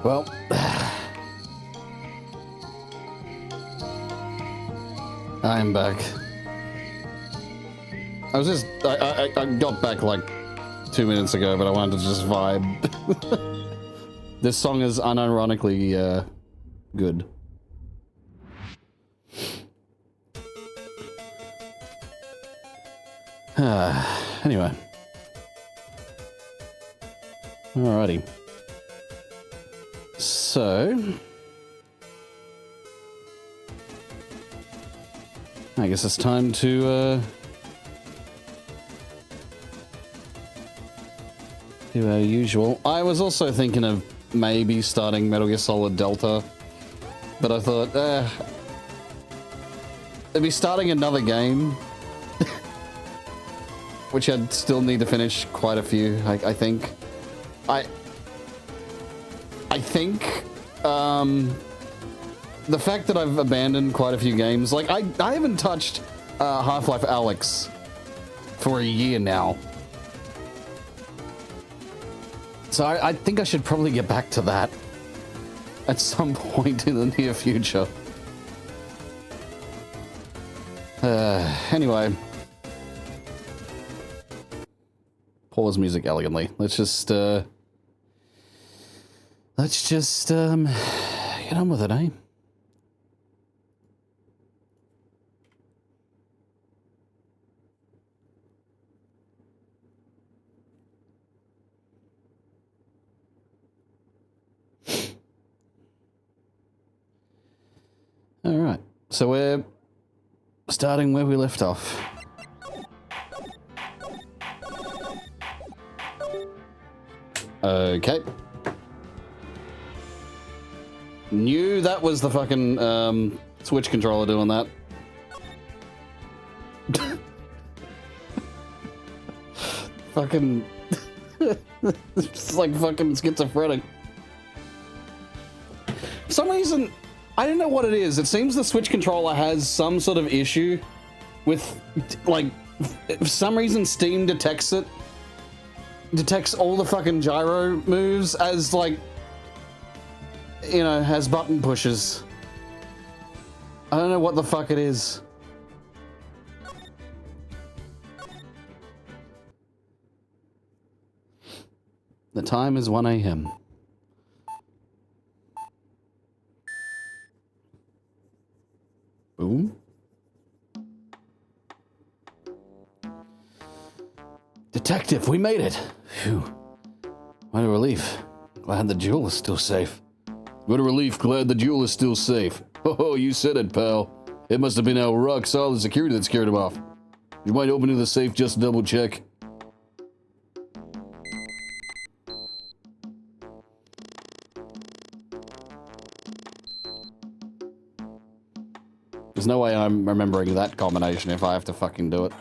Well, I'm back. I got back like 2 minutes ago, but I wanted to just vibe. This song is unironically good. Anyway. Alrighty. So, I guess it's time to do our usual. I was also thinking of maybe starting Metal Gear Solid Delta, but I thought, it'd be starting another game, which I'd still need to finish quite a few, I think. I think, the fact that I've abandoned quite a few games, like, I haven't touched Half-Life Alyx for a year now. So I think I should probably get back to that at some point in the near future. Anyway. Pause music elegantly. Let's just get on with it, eh? All right, so we're starting where we left off. Okay. Knew that was the fucking Switch controller doing that. Fucking it's like fucking schizophrenic. For some reason, I don't know what it is. It seems the Switch controller has some sort of issue with, like, for some reason Steam detects it. Detects all the fucking gyro moves as, like, you know, as button pushes. I don't know what the fuck it is. The time is 1 a.m. Boom. Detective, we made it. Phew. What a relief. Glad the jewel is still safe. What a relief. Glad the jewel is still safe. Oh, you said it, pal. It must have been our rock-solid security that scared him off. You might open the safe just to double check. There's no way I'm remembering that combination if I have to fucking do it.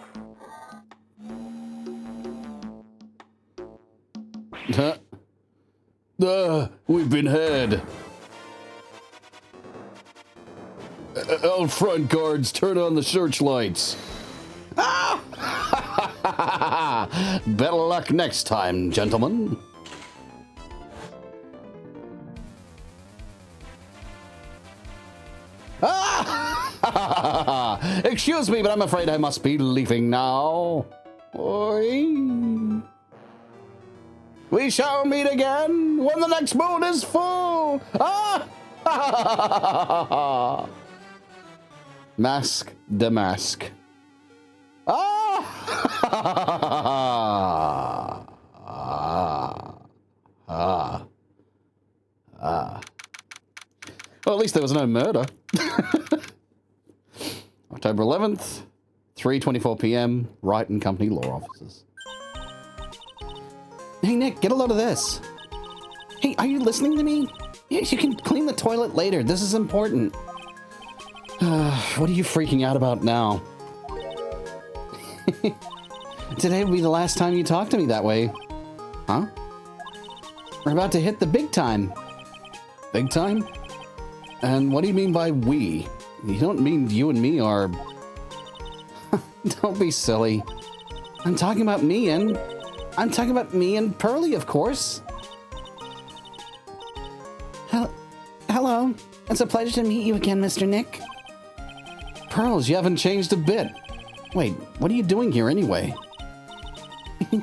We've been had. Out front, guards, turn on the searchlights. Ah! Better luck next time, gentlemen. Ah! Excuse me, but I'm afraid I must be leaving now. Oi. We shall meet again when the next moon is full. Ah! Mask the mask. Ah! Well, at least there was no murder. October 11th, 3:24 p.m. Wright and Company law offices. Hey, Nick, get a load of this. Hey, are you listening to me? Yes, you can clean the toilet later. This is important. What are you freaking out about now? Today will be the last time you talk to me that way. Huh? We're about to hit the big time. Big time? And what do you mean by we? You don't mean you and me are... Don't be silly. I'm talking about me and Pearly, of course. Hello. It's a pleasure to meet you again, Mr. Nick. Pearls, you haven't changed a bit. Wait, what are you doing here anyway?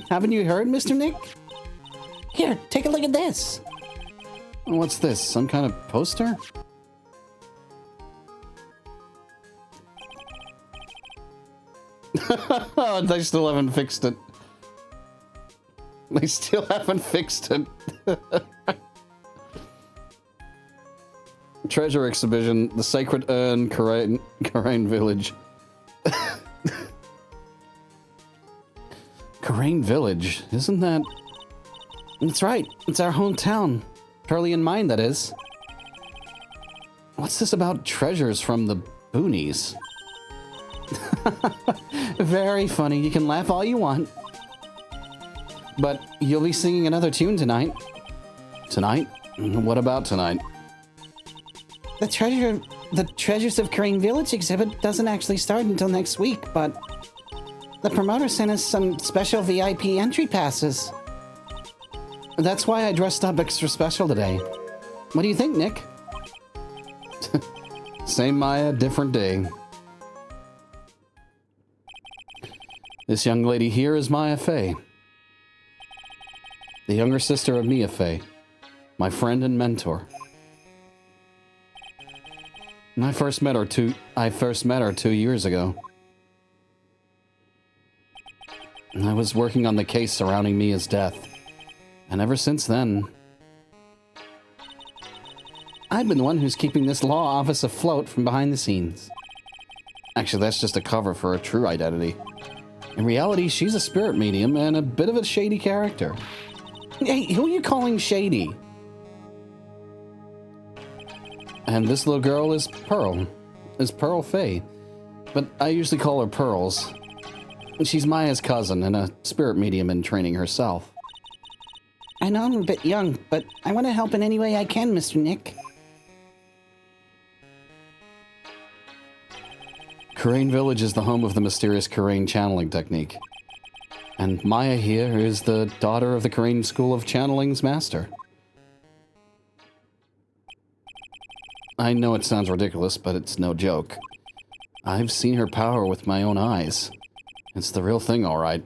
Haven't you heard, Mr. Nick? Here, take a look at this. What's this? Some kind of poster? They still haven't fixed it. They still haven't fixed it. Treasure exhibition, the Sacred Urn, Karain Village. Karain Village, isn't that... That's right, it's our hometown. Charlie and mine, that is. What's this about treasures from the boonies? Very funny, you can laugh all you want. But you'll be singing another tune tonight. Tonight? What about tonight? The Treasures of Karain Village exhibit doesn't actually start until next week, but the promoter sent us some special VIP entry passes. That's why I dressed up extra special today. What do you think, Nick? Same Maya, different day. This young lady here is Maya Fey. The younger sister of Mia Fey. My friend and mentor. And I first met her 2 years ago. And I was working on the case surrounding Mia's death. And ever since then, I've been the one who's keeping this law office afloat from behind the scenes. Actually, that's just a cover for her true identity. In reality, she's a spirit medium and a bit of a shady character. Hey, who are you calling shady? And this little girl is Pearl. Is Pearl Fey. But I usually call her Pearls. She's Maya's cousin and a spirit medium in training herself. I know I'm a bit young, but I want to help in any way I can, Mr. Nick. Karain Village is the home of the mysterious Karain channeling technique. And Maya here is the daughter of the Karain School of Channeling's master. I know it sounds ridiculous, but it's no joke. I've seen her power with my own eyes. It's the real thing, all right.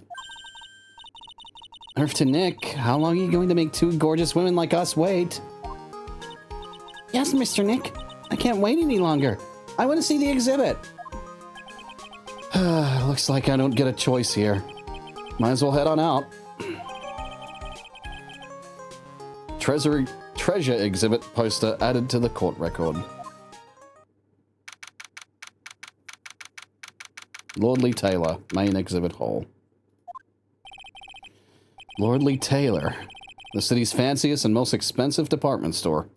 Earth to Nick, how long are you going to make 2 gorgeous women like us wait? Yes, Mr. Nick. I can't wait any longer. I want to see the exhibit. Looks like I don't get a choice here. Might as well head on out. Treasure exhibit poster added to the court record. Lordly Taylor, main exhibit hall. Lordly Taylor, the city's fanciest and most expensive department store.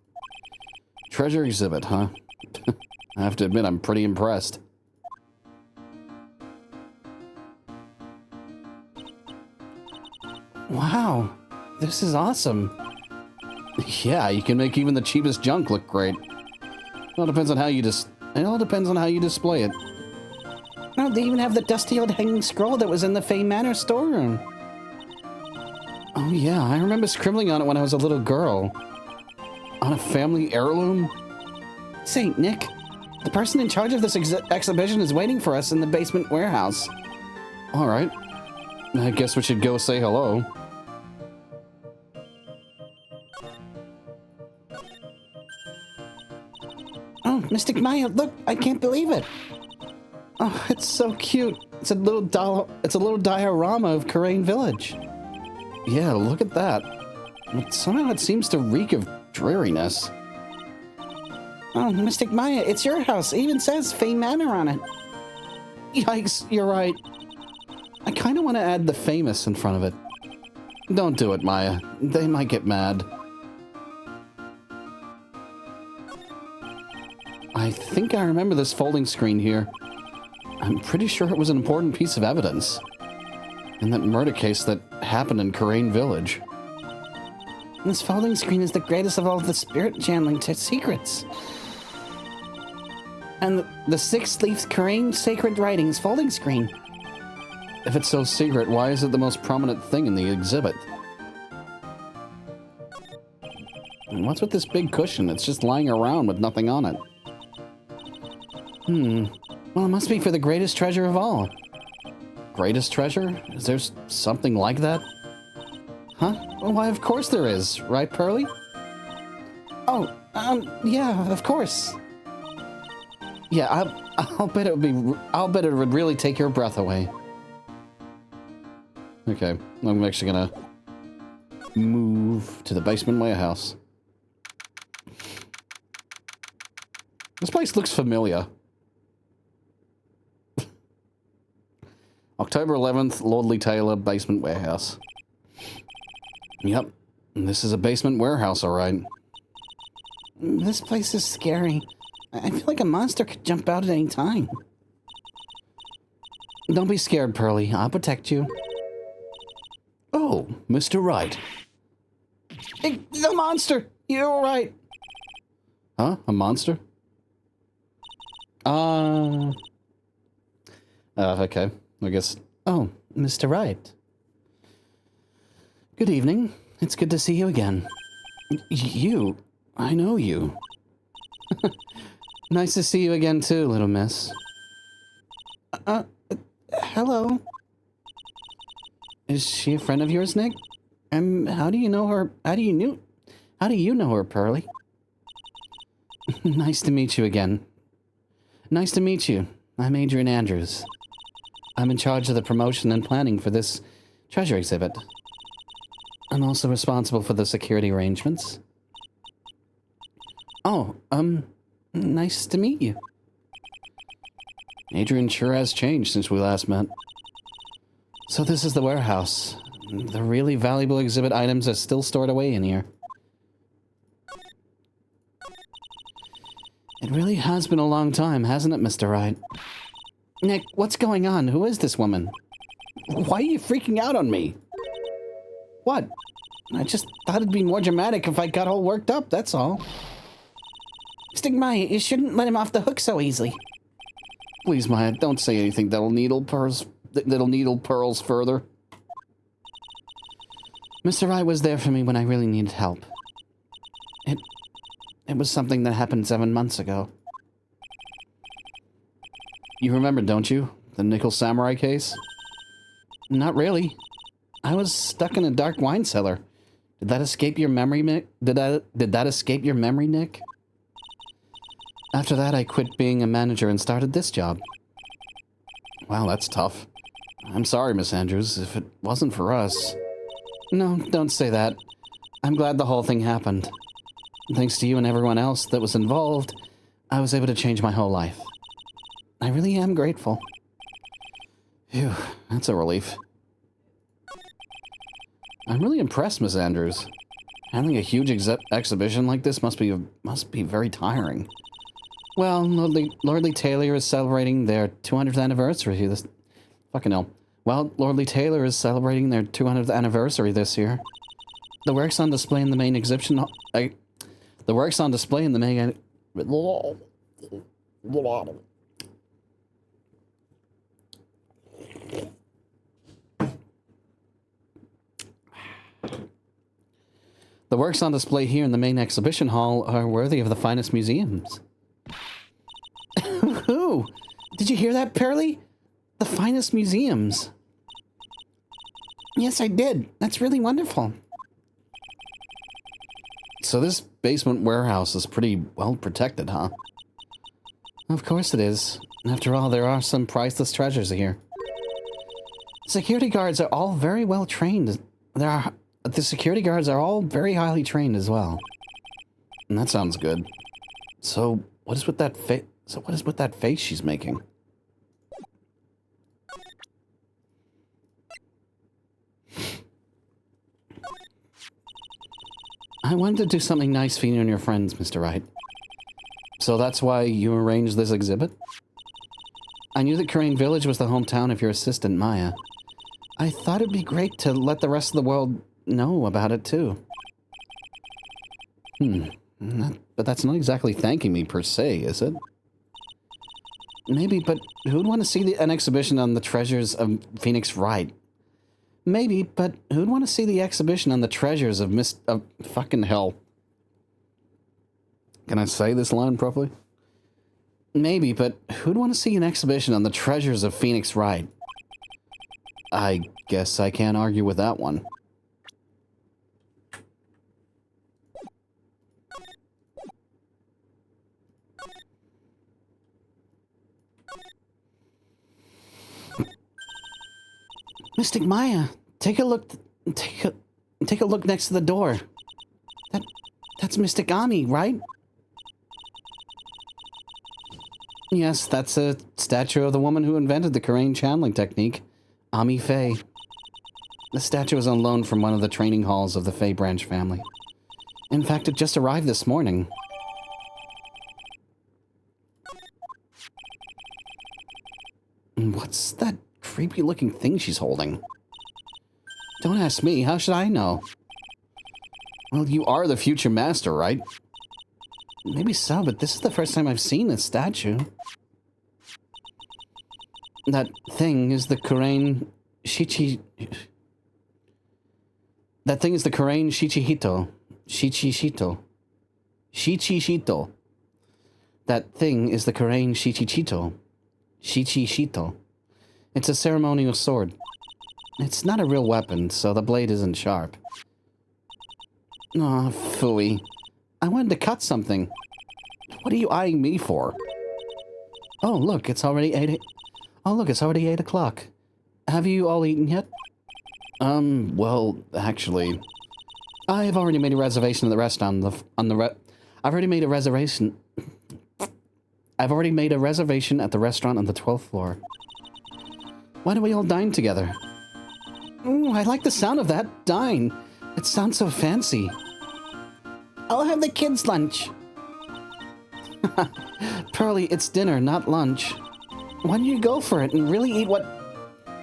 Treasure exhibit, huh? I have to admit, I'm pretty impressed. Wow, this is awesome. Yeah, you can make even the cheapest junk look great. It all depends on how you display it. Oh, they even have the dusty old hanging scroll that was in the Fey Manor storeroom. Oh yeah, I remember scribbling on it when I was a little girl. On a family heirloom? Say, Nick, the person in charge of this exhibition is waiting for us in the basement warehouse. Alright. I guess we should go say hello. Oh, Mystic Maya, look, I can't believe it. Oh, it's so cute. It's a little diorama of Karain Village. Yeah, look at that. But somehow it seems to reek of dreariness. Oh, Mystic Maya, it's your house. It even says Fey Manor on it. Yikes, you're right. I kind of want to add the famous in front of it. Don't do it, Maya. They might get mad. I think I remember this folding screen here. I'm pretty sure it was an important piece of evidence. In that murder case that happened in Karain Village. This folding screen is the greatest of all the spirit channeling secrets. And the 6-leaf Karain sacred writings folding screen. If it's so secret, why is it the most prominent thing in the exhibit? And what's with this big cushion? It's just lying around with nothing on it. Well, it must be for the greatest treasure of all. Greatest treasure? Is there something like that? Huh? Well, why, of course there is. Right, Pearly? Oh, yeah, of course. Yeah, I'll bet it would really take your breath away. Okay, I'm actually gonna move to the basement warehouse. This place looks familiar. October 11th, Lordly Taylor, basement warehouse. Yep, this is a basement warehouse, all right. This place is scary. I feel like a monster could jump out at any time. Don't be scared, Pearly. I'll protect you. Oh, Mr. Wright. The monster! You're right. Huh? A monster? Okay. I guess. Oh, Mr. Wright. Good evening. It's good to see you again. You? I know you. Nice to see you again too, little miss. Hello. Is she a friend of yours, Nick? How do you know her? How do you know her, Pearly? Nice to meet you again. Nice to meet you. I'm Adrian Andrews. I'm in charge of the promotion and planning for this treasure exhibit. I'm also responsible for the security arrangements. Oh, nice to meet you. Adrian sure has changed since we last met. So this is the warehouse. The really valuable exhibit items are still stored away in here. It really has been a long time, hasn't it, Mr. Wright? Nick, what's going on? Who is this woman? Why are you freaking out on me? What? I just thought it'd be more dramatic if I got all worked up, that's all. Stigmaya, you shouldn't let him off the hook so easily. Please, Maya, don't say anything that'll needle pearls further. Mr. Wright was there for me when I really needed help. It was something that happened 7 months ago. You remember, don't you? The Nickel Samurai case? Not really. I was stuck in a dark wine cellar. Did that escape your memory, Nick? Did that escape your memory, Nick? After that, I quit being a manager and started this job. Wow, that's tough. I'm sorry, Miss Andrews, if it wasn't for us. No, don't say that. I'm glad the whole thing happened. Thanks to you and everyone else that was involved, I was able to change my whole life. I really am grateful. Phew, that's a relief. I'm really impressed, Miss Andrews. Having a huge exhibition like this must be very tiring. Well, Lordly Taylor is celebrating their 200th anniversary this... Fucking hell. Well, Lordly Taylor is celebrating their 200th anniversary this year. The works on display in the main exhibition... The works on display in the main... The works on display here in the main exhibition hall are worthy of the finest museums. Ooh, did you hear that, Pearly? The finest museums. Yes, I did. That's really wonderful. So this basement warehouse is pretty well protected, huh? Of course it is. After all, there are some priceless treasures here. Security guards are all very well trained. The security guards are all very highly trained as well. And that sounds good. So what is with that face she's making? I wanted to do something nice for you and your friends, Mr. Wright. So that's why you arranged this exhibit? I knew that Crane Village was the hometown of your assistant, Maya. I thought it'd be great to let the rest of the world know about it, too. But that's not exactly thanking me, per se, is it? Maybe, but who'd want to see an exhibition on the treasures of Phoenix Wright? Maybe, but who'd want to see the exhibition on the treasures of fucking hell. Can I say this line properly? Maybe, but who'd want to see an exhibition on the treasures of Phoenix Wright? I guess I can't argue with that one. Mystic Maya, take a look. Take a look next to the door. That's Mystic Ami, right? Yes, that's a statue of the woman who invented the Karain channeling technique, Ami Faye. The statue is on loan from one of the training halls of the Faye branch family. In fact, it just arrived this morning. What's that creepy-looking thing she's holding? Don't ask me, how should I know? Well, you are the future master, right? Maybe so, but this is the first time I've seen this statue. That thing is the Karain That thing is the Karain Shichihito. Shichishito. That thing is the Karain Shichishito. It's a ceremonial sword. It's not a real weapon, so the blade isn't sharp. Aw, phooey. I wanted to cut something. What are you eyeing me for? Oh, look, it's already 8 o'clock. Have you all eaten yet? Well, actually, I've already made a reservation at the restaurant I've already made a reservation at the restaurant on the 12th floor. Why don't we all dine together? Ooh, I like the sound of that. Dine. It sounds so fancy. I'll have the kids' lunch. Pearly, it's dinner, not lunch. Why don't you go for it and really eat what...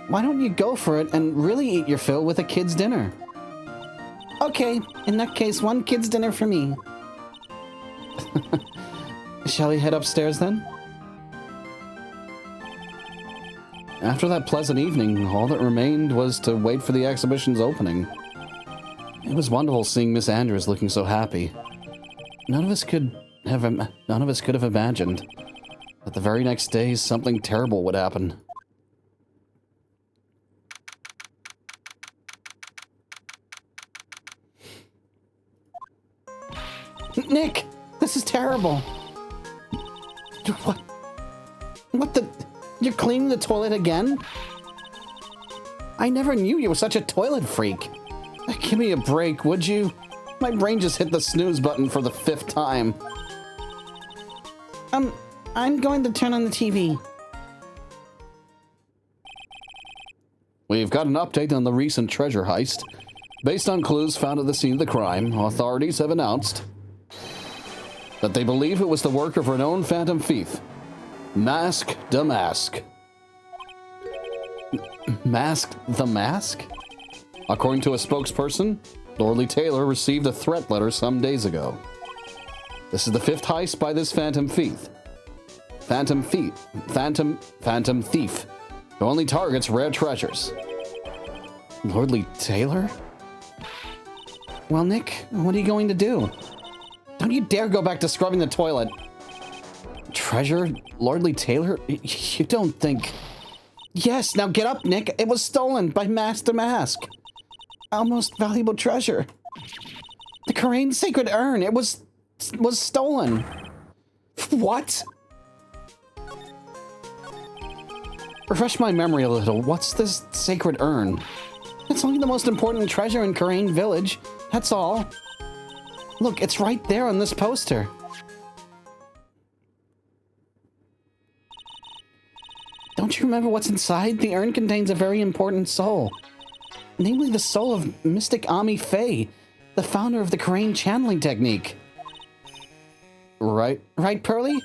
Why don't you go for it and really eat your fill with a kid's dinner? Okay, in that case, one kid's dinner for me. Shall we head upstairs then? After that pleasant evening, all that remained was to wait for the exhibition's opening. It was wonderful seeing Miss Andrews looking so happy. None of us could have imagined that the very next day something terrible would happen. Nick, this is terrible. What the... You're cleaning the toilet again? I never knew you were such a toilet freak. Give me a break, would you? My brain just hit the snooze button for the 5th time. I'm going to turn on the TV. We've got an update on the recent treasure heist. Based on clues found at the scene of the crime, authorities have announced that they believe it was the work of renowned phantom thief, Mask the Mask. Mask the Mask? According to a spokesperson, Lordly Taylor received a threat letter some days ago. This is the 5th heist by this phantom thief. Phantom thief, who only targets rare treasures. Lordly Taylor? Well, Nick, what are you going to do? Don't you dare go back to scrubbing the toilet. Treasure? Lordly Taylor? You don't think... Yes, now get up, Nick. It was stolen by Master Mask. Our most valuable treasure. The Karain sacred urn. It was stolen. What? Refresh my memory a little. What's this sacred urn? It's only the most important treasure in Karain village. That's all. Look, it's right there on this poster. Don't you remember what's inside? The urn contains a very important soul. Namely, the soul of Mystic Ami Faye, the founder of the Karain channeling technique. Right? Right, Pearly?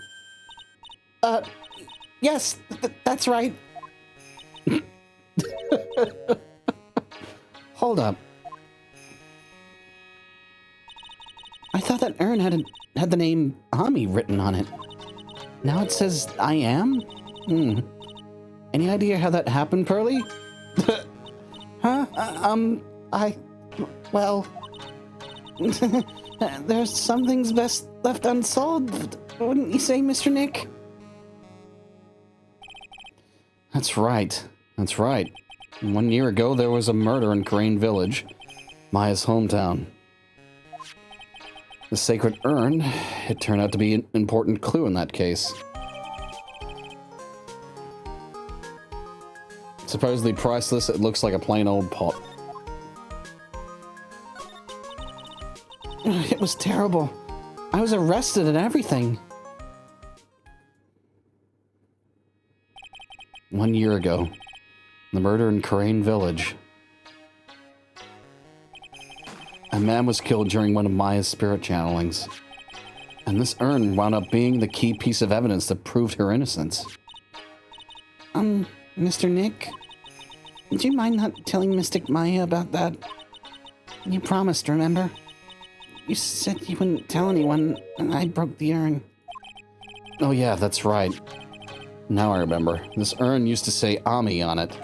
Yes, that's right. Hold up. I thought that urn had the name Ami written on it. Now it says I am? Any idea how that happened, Pearly? Huh? Well... There's some things best left unsolved, wouldn't you say, Mr. Nick? That's right. That's right. 1 year ago, there was a murder in Crane Village, Maya's hometown. The sacred urn, it turned out to be an important clue in that case. Supposedly priceless, it looks like a plain old pot. It was terrible. I was arrested and everything. 1 year ago, the murder in Crane Village. A man was killed during one of Maya's spirit channelings. And this urn wound up being the key piece of evidence that proved her innocence. Mr. Nick? Would you mind not telling Mystic Maya about that? You promised, remember? You said you wouldn't tell anyone, and I broke the urn. Oh yeah, that's right. Now I remember. This urn used to say Ami on it.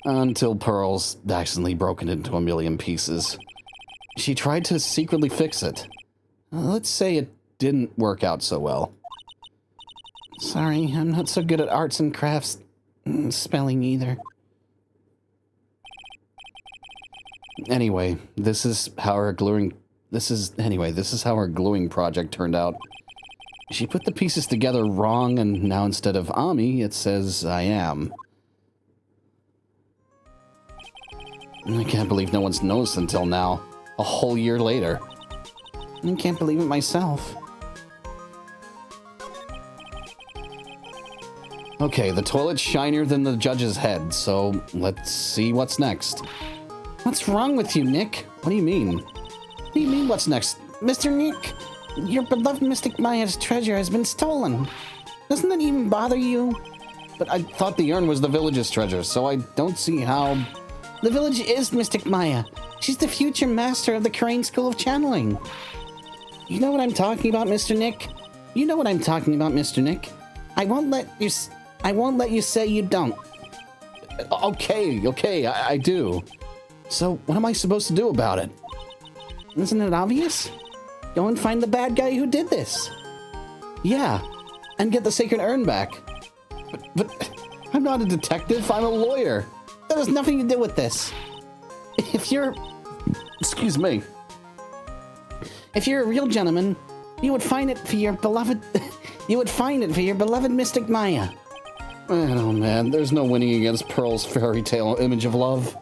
Until Pearl's accidentally broken into a million pieces. She tried to secretly fix it. Let's say it didn't work out so well. Sorry, I'm not so good at arts and crafts. Spelling either. Anyway, this is how her gluing project turned out. She put the pieces together wrong, and now instead of Ami, it says I am. I can't believe no one's noticed until now. A whole year later. I can't believe it myself. Okay, the toilet's shinier than the judge's head, so let's see what's next. What's wrong with you, Nick? What do you mean? What do you mean, what's next? Mr. Nick, your beloved Mystic Maya's treasure has been stolen. Doesn't that even bother you? But I thought the urn was the village's treasure, so I don't see how... The village is Mystic Maya. She's the future master of the Crane School of Channeling. You know what I'm talking about, Mr. Nick? You know what I'm talking about, Mr. Nick. I won't let you say you don't. Okay, I do. So, what am I supposed to do about it? Isn't it obvious? Go and find the bad guy who did this. Yeah, and get the sacred urn back. But I'm not a detective, I'm a lawyer. That has nothing to do with this. If you're... Excuse me. If you're a real gentleman, you would find it for your beloved... you would find it for your beloved Mystic Maya. Oh man, there's no winning against Pearl's fairy tale image of love.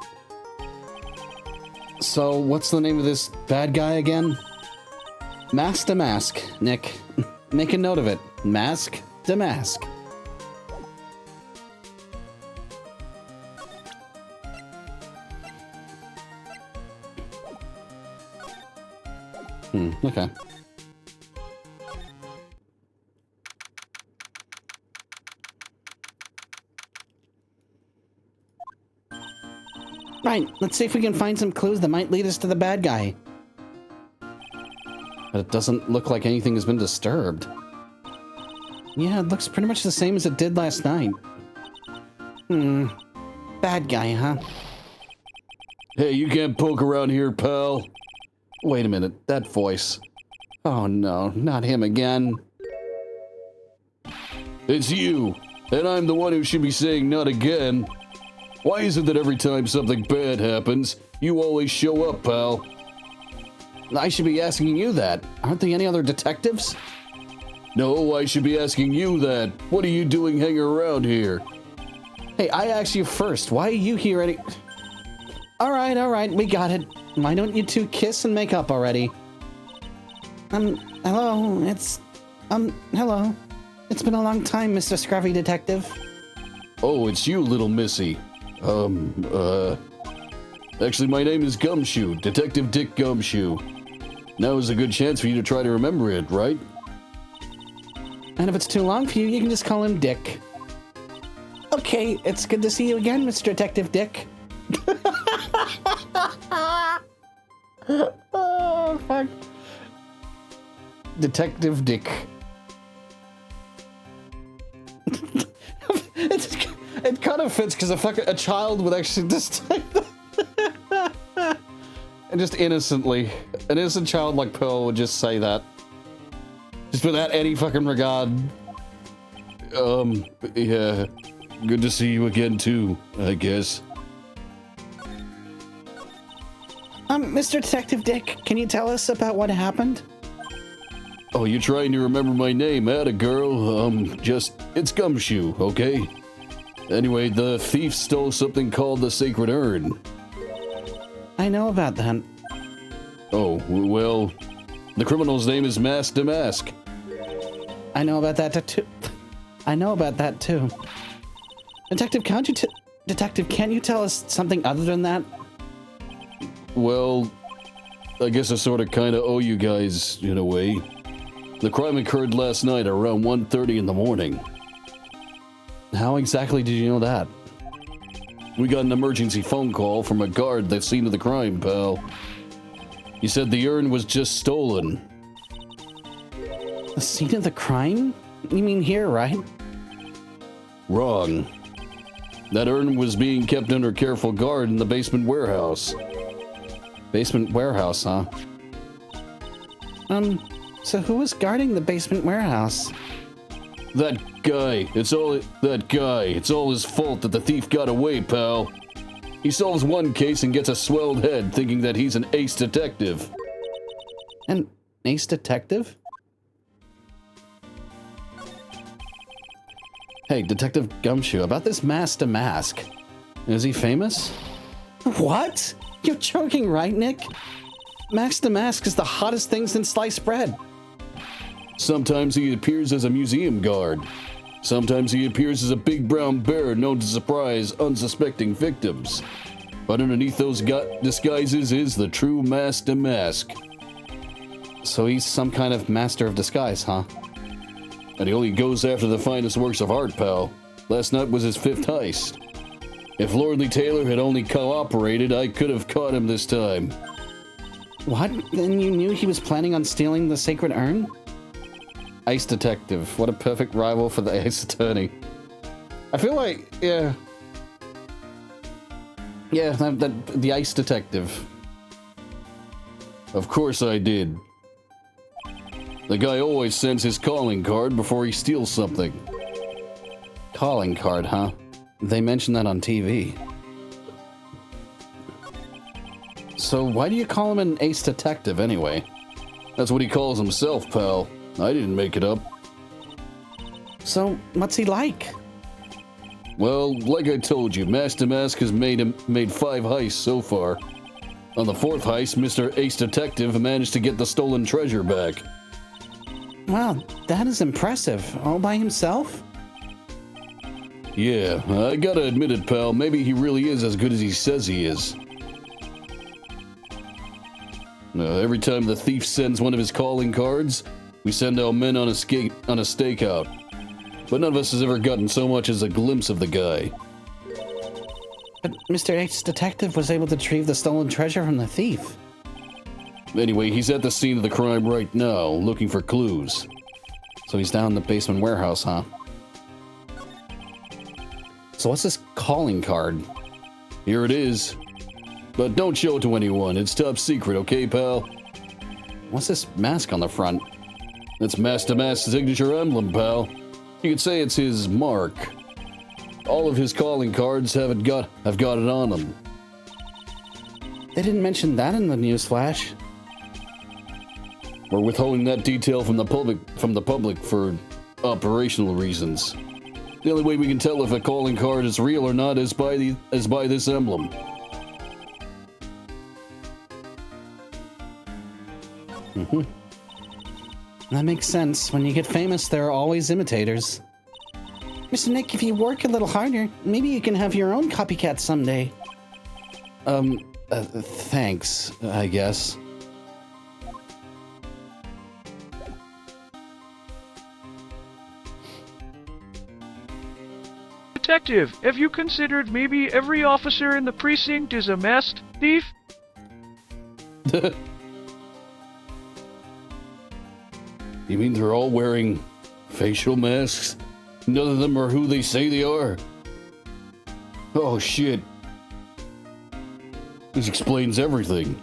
So, what's the name of this bad guy again? Mask to Mask, Nick. Make a note of it. Mask to Mask. Okay. Right, let's see if we can find some clues that might lead us to the bad guy. But it doesn't look like anything has been disturbed. Yeah, it looks pretty much the same as it did last night. Bad guy, huh? Hey, you can't poke around here, pal. Wait a minute, that voice. Oh no, not him again. It's you, and I'm the one who should be saying not again. Why is it that every time something bad happens, you always show up, pal? I should be asking you that. Aren't there any other detectives? No, I should be asking you that. What are you doing hanging around here? Hey, I asked you first. Why are you here any... All right, we got it. Why don't you two kiss and make up already? Hello, hello. It's been a long time, Mr. Scruffy Detective. Oh, it's you, little missy. Actually, my name is Gumshoe, Detective Dick Gumshoe. Now is a good chance for you to try to remember it, right? And if it's too long for you, you can just call him Dick. Okay, it's good to see you again, Mr. Detective Dick. Oh, fuck. Detective Dick. It kind of fits because a child would actually just type that. And just innocently, an innocent child like Pearl would just say that. Just without any fucking regard. Yeah. Good to see you again, too, I guess. Mr. Detective Dick, can you tell us about what happened? Oh, you're trying to remember my name, atta girl. It's Gumshoe, okay? Anyway, the thief stole something called the Sacred Urn. I know about that. Oh, well, the criminal's name is Mask Damask. I know about that too. I know about that too. Detective, can't you tell us something other than that? Well, I guess I sort of kind of owe you guys, in a way. The crime occurred last night around 1:30 in the morning. How exactly did you know that? We got an emergency phone call from a guard at the scene of the crime, pal. He said the urn was just stolen. The scene of the crime? You mean here, right? Wrong. That urn was being kept under careful guard in the basement warehouse. Basement warehouse, huh? So who was guarding the basement warehouse? That guy. It's all his fault that the thief got away, pal. He solves one case and gets a swelled head thinking that he's an ace detective. An ace detective? Hey, Detective Gumshoe, about this Mask Damask. Is he famous? What? You're joking, right, Nick? Mask Damask is the hottest thing since sliced bread. Sometimes he appears as a museum guard. Sometimes he appears as a big brown bear known to surprise unsuspecting victims. But underneath those disguises is the true Mask Damask. So he's some kind of master of disguise, huh? And he only goes after the finest works of art, pal. Last night was his 5th heist. If Lordly Taylor had only cooperated, I could have caught him this time. What? Then you knew he was planning on stealing the Sacred Urn? Ace Detective. What a perfect rival for the Ace Attorney. I feel like, yeah. Yeah, the Ace Detective. Of course I did. The guy always sends his calling card before he steals something. Calling card, huh? They mentioned that on TV. So why do you call him an Ace Detective anyway? That's what he calls himself, pal. I didn't make it up. So, what's he like? Well, like I told you, Mask Damask has made 5 heists so far. On the 4th heist, Mr. Ace Detective managed to get the stolen treasure back. Wow, that is impressive. All by himself? Yeah, I gotta admit it, pal. Maybe he really is as good as he says he is. Every time the thief sends one of his calling cards, we send our men on a stakeout. But none of us has ever gotten so much as a glimpse of the guy. But Mr. Ace Detective was able to retrieve the stolen treasure from the thief. Anyway, he's at the scene of the crime right now, looking for clues. So he's down in the basement warehouse, huh? So what's this calling card? Here it is. But don't show it to anyone. It's top secret, okay, pal? What's this mask on the front? That's Mask Damask's signature emblem, pal. You could say it's his mark. All of his calling cards have got it on them. They didn't mention that in the news flash. We're withholding that detail from the public for operational reasons. The only way we can tell if a calling card is real or not is by this emblem. Mm-hmm. That makes sense. When you get famous, there are always imitators. Mr. Nick, if you work a little harder, maybe you can have your own copycat someday. Thanks, I guess. Detective, have you considered maybe every officer in the precinct is a masked thief? You mean they're all wearing facial masks? None of them are who they say they are? Oh shit. This explains everything.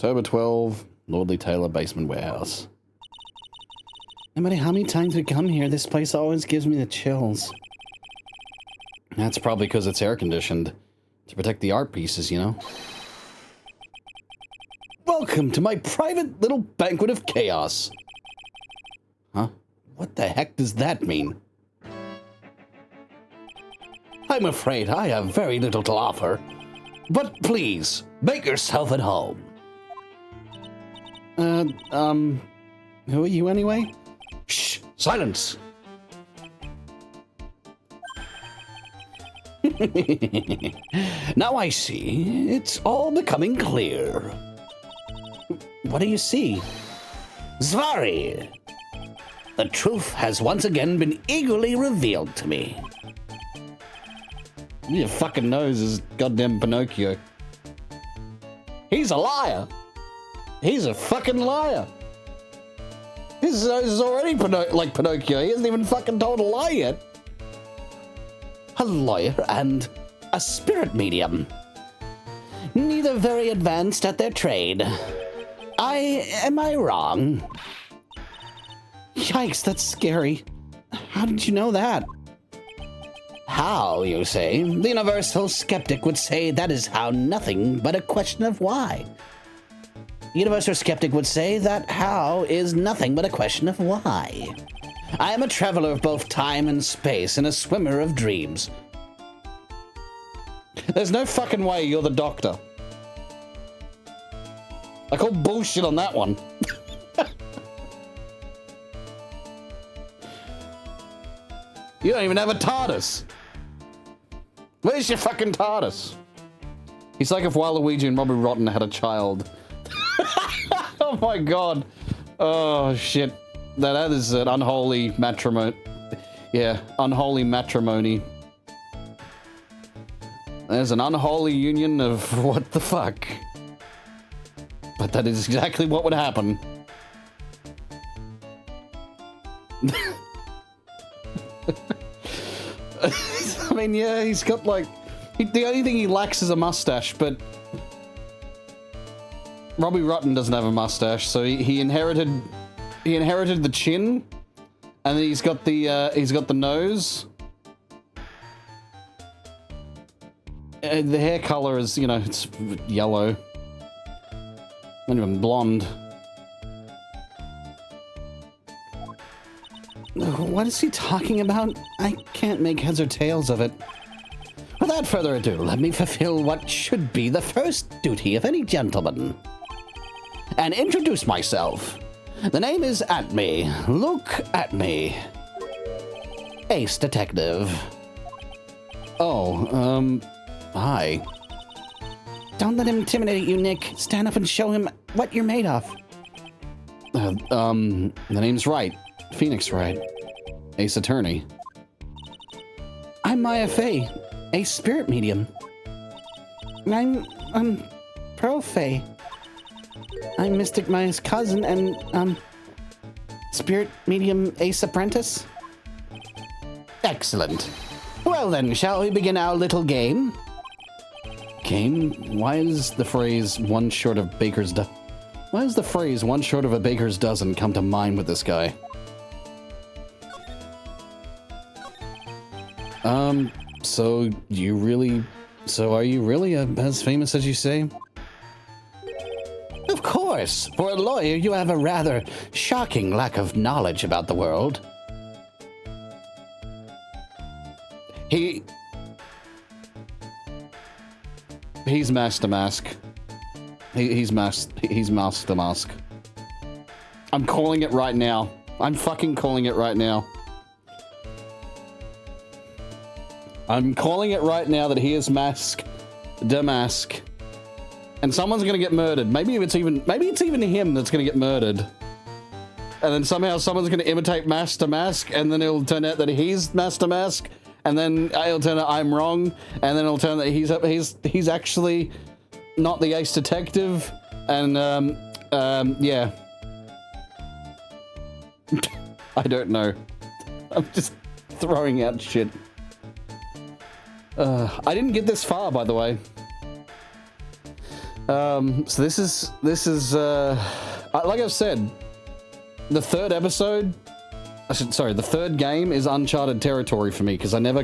October 12, Lordly Taylor Basement Warehouse. No matter how many times we come here, this place always gives me the chills. That's probably because it's air-conditioned. To protect the art pieces, you know? Welcome to my private little banquet of chaos. Huh? What the heck does that mean? I'm afraid I have very little to offer. But please, make yourself at home. Who are you anyway? Shh! Silence! Now I see. It's all becoming clear. What do you see? Zvari! The truth has once again been eagerly revealed to me. Your fucking nose is goddamn Pinocchio. He's a liar! He's a fucking liar! His nose is already like Pinocchio. He hasn't even fucking told a lie yet. A lawyer and a spirit medium. Neither very advanced at their trade. Am I wrong? Yikes, that's scary. How did you know that? How, you say? The universal skeptic would say that is how nothing but a question of why. The universal skeptic would say that how is nothing but a question of why. I am a traveler of both time and space and a swimmer of dreams. There's no fucking way you're the doctor. I call bullshit on that one. You don't even have a TARDIS. Where's your fucking TARDIS? He's like if Waluigi and Robbie Rotten had a child. Oh my god. Oh shit. That is an unholy matrimony. Yeah, unholy matrimony. There's an unholy union of what the fuck. But that is exactly what would happen. I mean, yeah, he's got like... the only thing he lacks is a mustache, but... Robbie Rotten doesn't have a mustache, so he inherited the chin, and then he's got the nose. The hair color is, you know, it's yellow. Not even blonde. What is he talking about? I can't make heads or tails of it. Without further ado, let me fulfill what should be the first duty of any gentleman. And introduce myself. The name is Atme. Look at me. Ace Detective. Oh, Hi. don't let him intimidate you, Nick. Stand up and show him what you're made of. The name's Wright. Phoenix Wright. Ace Attorney. I'm Maya Fey, a spirit medium. I'm Pearl Fey. I'm Mystic Maya's cousin and, spirit medium Ace Apprentice. Excellent. Well then, shall we begin our little game? Game? Why is the phrase one short of baker's Why does the phrase one short of a baker's dozen come to mind with this guy? So are you really as famous as you say? Of course. For a lawyer, you have a rather shocking lack of knowledge about the world. He's Master Mask. He's Master Mask. I'm calling it right now. I'm fucking calling it right now. I'm calling it right now that he is Mask Damask. And someone's gonna get murdered. Maybe it's even him that's gonna get murdered. And then somehow someone's gonna imitate Master Mask, and then it'll turn out that he's Master Mask, and then it'll turn out I'm wrong, and then it'll turn out that he's actually not the Ace Detective, and yeah. I don't know. I'm just throwing out shit. I didn't get this far, by the way. So this is like I've said, the third episode, the third game is uncharted territory for me because I never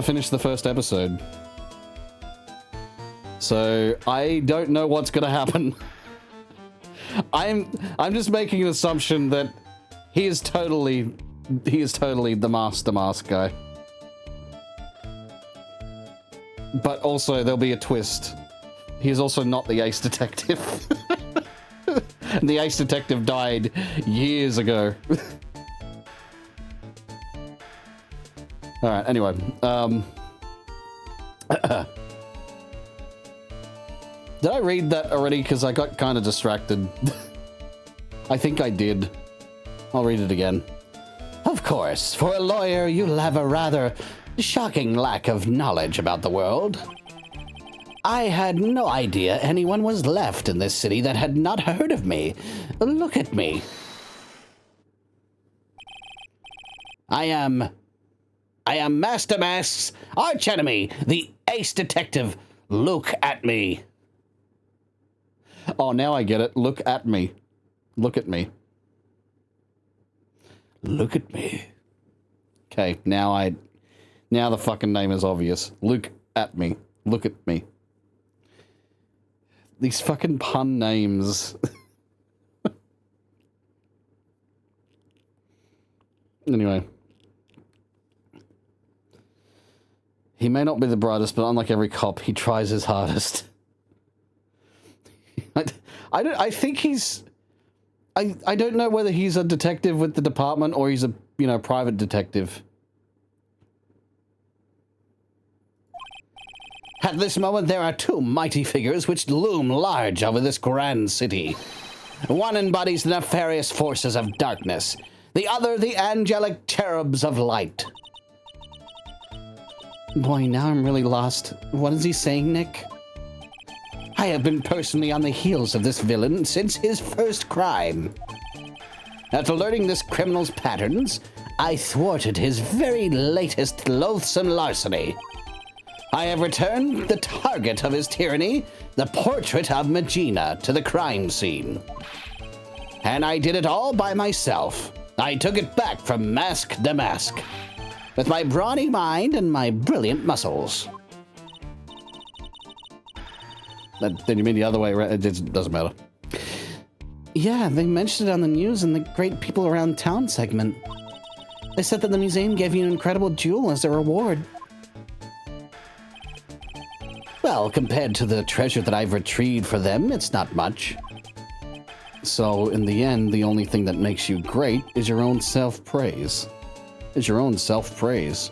finished the first episode. So I don't know what's gonna happen. I'm just making an assumption that he is totally the Master Mask guy. But also there'll be a twist. He is also not the Ace Detective. The Ace Detective died years ago. Alright, anyway. Did I read that already? Because I got kind of distracted. I think I did. I'll read it again. Of course, for a lawyer, you'll have a rather shocking lack of knowledge about the world. I had no idea anyone was left in this city that had not heard of me. Look at me. I am Master Mask's archenemy, the Ace Detective. Look at me. Oh, now I get it. Look at me. Look at me. Look at me. Okay, now the fucking name is obvious. Look at me. Look at me. These fucking pun names. Anyway. He may not be the brightest, but unlike every cop, he tries his hardest. I think he's... I don't know whether he's a detective with the department or he's a, private detective. At this moment, there are two mighty figures which loom large over this grand city. One embodies the nefarious forces of darkness, the other the angelic cherubs of light. Boy, now I'm really lost. What is he saying, Nick? I have been personally on the heels of this villain since his first crime. After learning this criminal's patterns, I thwarted his very latest loathsome larceny. I have returned the target of his tyranny, the portrait of Magina, to the crime scene. And I did it all by myself. I took it back from mask to mask, with my brawny mind and my brilliant muscles. Then you mean the other way around? It doesn't matter. Yeah, they mentioned it on the news in the Great People Around Town segment. They said that the museum gave you an incredible jewel as a reward. Well, compared to the treasure that I've retrieved for them, it's not much. So, in the end, the only thing that makes you great is your own self-praise. Is your own self-praise.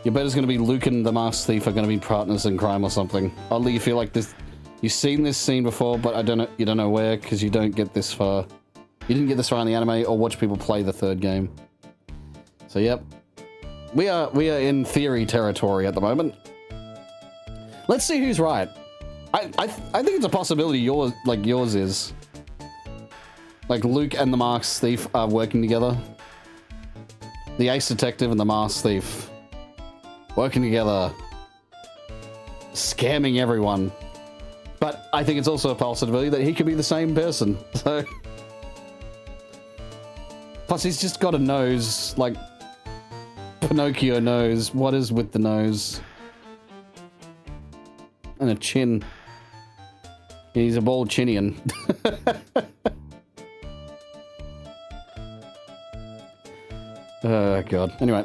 You bet it's going to be Luke and the Masked Thief are going to be partners in crime or something. Oddly, you feel like this... You've seen this scene before, but you don't know where, because you don't get this far. You didn't get this far in the anime or watch people play the third game. So, yep. We are in theory territory at the moment. Let's see who's right. I think it's a possibility yours is. Like, Luke and the Masked Thief are working together. The Ace Detective and the Masked Thief. Working together. Scamming everyone. But I think it's also a possibility that he could be the same person. So... Plus, he's just got a nose, like... Pinocchio nose. What is with the nose? And a chin. He's a bald chinian. Oh, God. Anyway,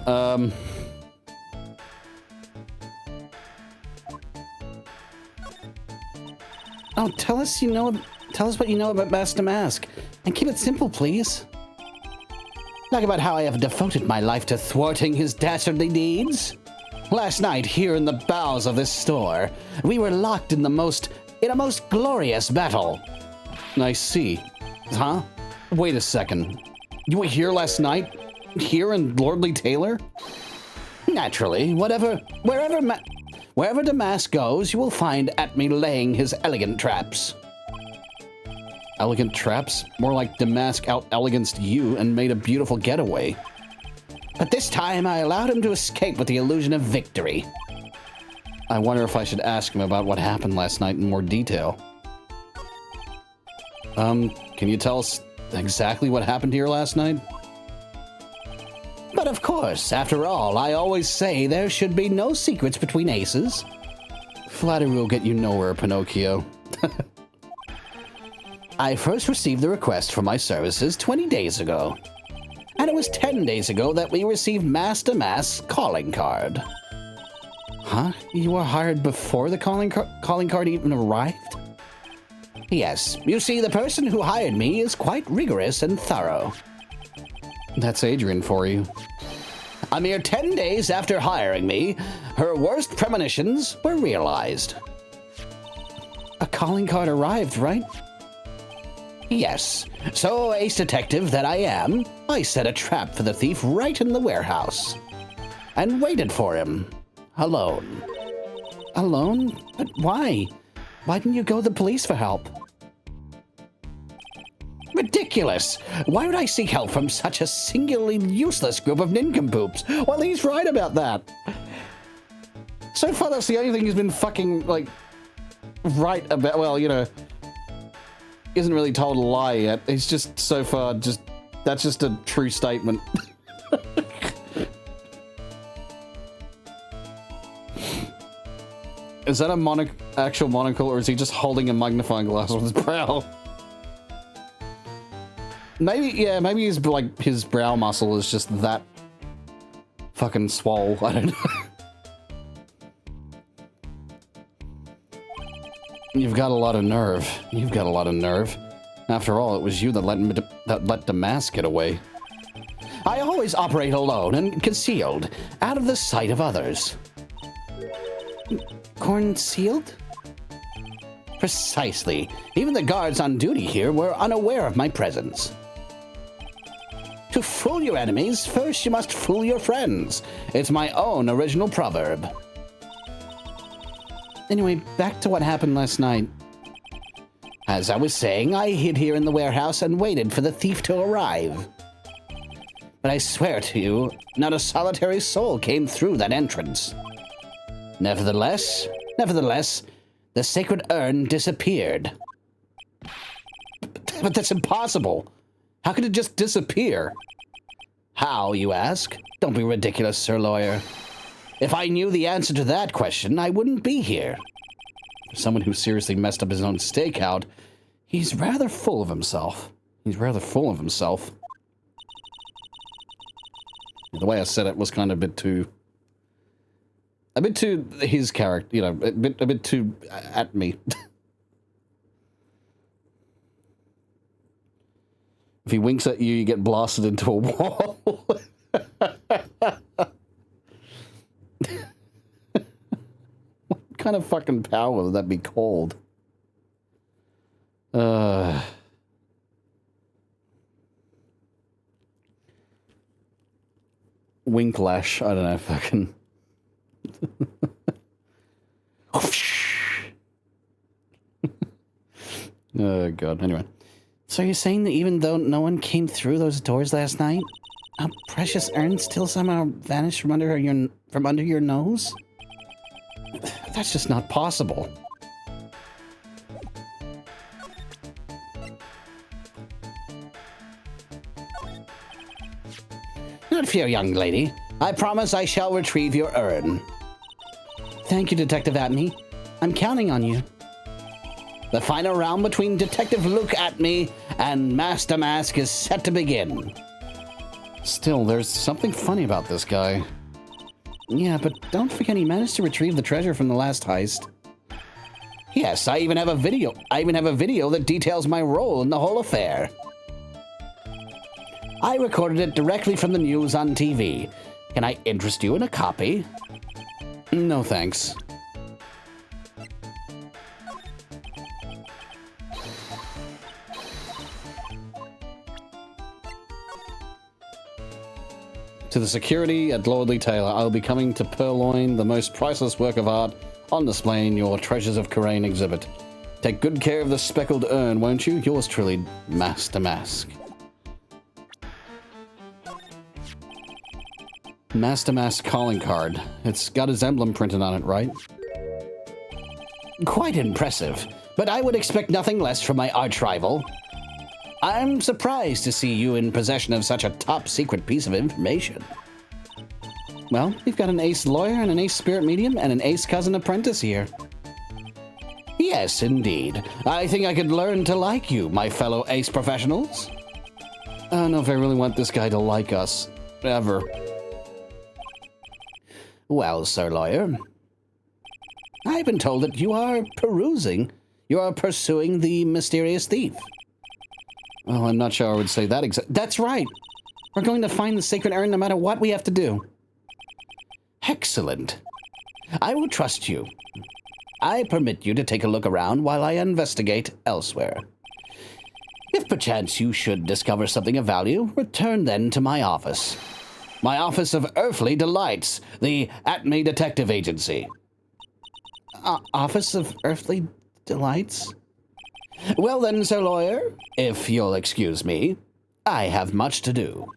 Oh, tell us what you know about Master Mask. And keep it simple, please. Talk about how I have devoted my life to thwarting his dastardly deeds. Last night, here in the bowels of this store, we were locked in a most glorious battle. I see. Huh? Wait a second. You were here last night? Here in Lordly Taylor? Naturally, wherever Damask goes, you will find Atme laying his elegant traps. Elegant traps? More like Damask out-eleganced you and made a beautiful getaway. But this time I allowed him to escape with the illusion of victory. I wonder if I should ask him about what happened last night in more detail. Can you tell us exactly what happened here last night? But of course, after all, I always say there should be no secrets between aces. Flattery will get you nowhere, Pinocchio. I first received the request for my services 20 days ago. And it was 10 days ago that we received mass-to-mass calling card. Huh? You were hired before the calling card even arrived? Yes, you see, the person who hired me is quite rigorous and thorough. That's Adrian for you. A mere 10 days after hiring me, her worst premonitions were realized. A calling card arrived, right? Yes. So, ace detective that I am, I set a trap for the thief right in the warehouse. And waited for him. Alone. Alone? But why? Why didn't you go to the police for help? Ridiculous! Why would I seek help from such a singularly useless group of nincompoops? Well, he's right about that. So far, that's the only thing he's been fucking, like, right about. Well, you know, isn't really told a lie yet. He's just, so far, that's just a true statement. Is that a actual monocle, or is he just holding a magnifying glass with his brow? Maybe, yeah, maybe his, like, his brow muscle is just that fucking swole. I don't know. You've got a lot of nerve. You've got a lot of nerve. After all, it was you that let Damask get away. I always operate alone and concealed, out of the sight of others. Concealed? Precisely. Even the guards on duty here were unaware of my presence. To fool your enemies, first you must fool your friends. It's my own original proverb. Anyway, back to what happened last night. As I was saying, I hid here in the warehouse and waited for the thief to arrive. But I swear to you, not a solitary soul came through that entrance. Nevertheless, the sacred urn disappeared. But that's impossible. How could it just disappear? How, you ask? Don't be ridiculous, Sir Lawyer. If I knew the answer to that question, I wouldn't be here. For someone who seriously messed up his own stakeout, he's rather full of himself. The way I said it was kind of a bit too his character, you know, a bit too at me. If he winks at you, you get blasted into a wall. What kind of fucking power would that be called? Winklash, I don't know, fucking... Oh, God, anyway. So you're saying that even though no one came through those doors last night, a precious urn still somehow vanished from under your nose? That's just not possible. Not fear, young lady. I promise I shall retrieve your urn. Thank you, Detective Atney. I'm counting on you. The final round between Detective Luke Atney and Master Mask is set to begin. Still, there's something funny about this guy. Yeah, but don't forget he managed to retrieve the treasure from the last heist. Yes, I even have a video that details my role in the whole affair. I recorded it directly from the news on TV. Can I interest you in a copy? No, thanks. To the security at Lordly Taylor, I'll be coming to purloin the most priceless work of art on display in your Treasures of Karain exhibit. Take good care of the speckled urn, won't you? Yours truly, Master Mask. Master Mask calling card. It's got his emblem printed on it, right? Quite impressive, but I would expect nothing less from my arch rival. I'm surprised to see you in possession of such a top-secret piece of information. Well, we've got an ace lawyer and an ace spirit medium and an ace cousin apprentice here. Yes, indeed. I think I could learn to like you, my fellow ace professionals. I don't know if I really want this guy to like us. Ever. Well, Sir Lawyer, I've been told that you are pursuing the mysterious thief. Oh, I'm not sure I would say that exactly. That's right! We're going to find the sacred urn no matter what we have to do. Excellent. I will trust you. I permit you to take a look around while I investigate elsewhere. If perchance you should discover something of value, return then to my office. My Office of Earthly Delights, the Atme Detective Agency. Office of Earthly Delights? Well then, Sir Lawyer, if you'll excuse me, I have much to do.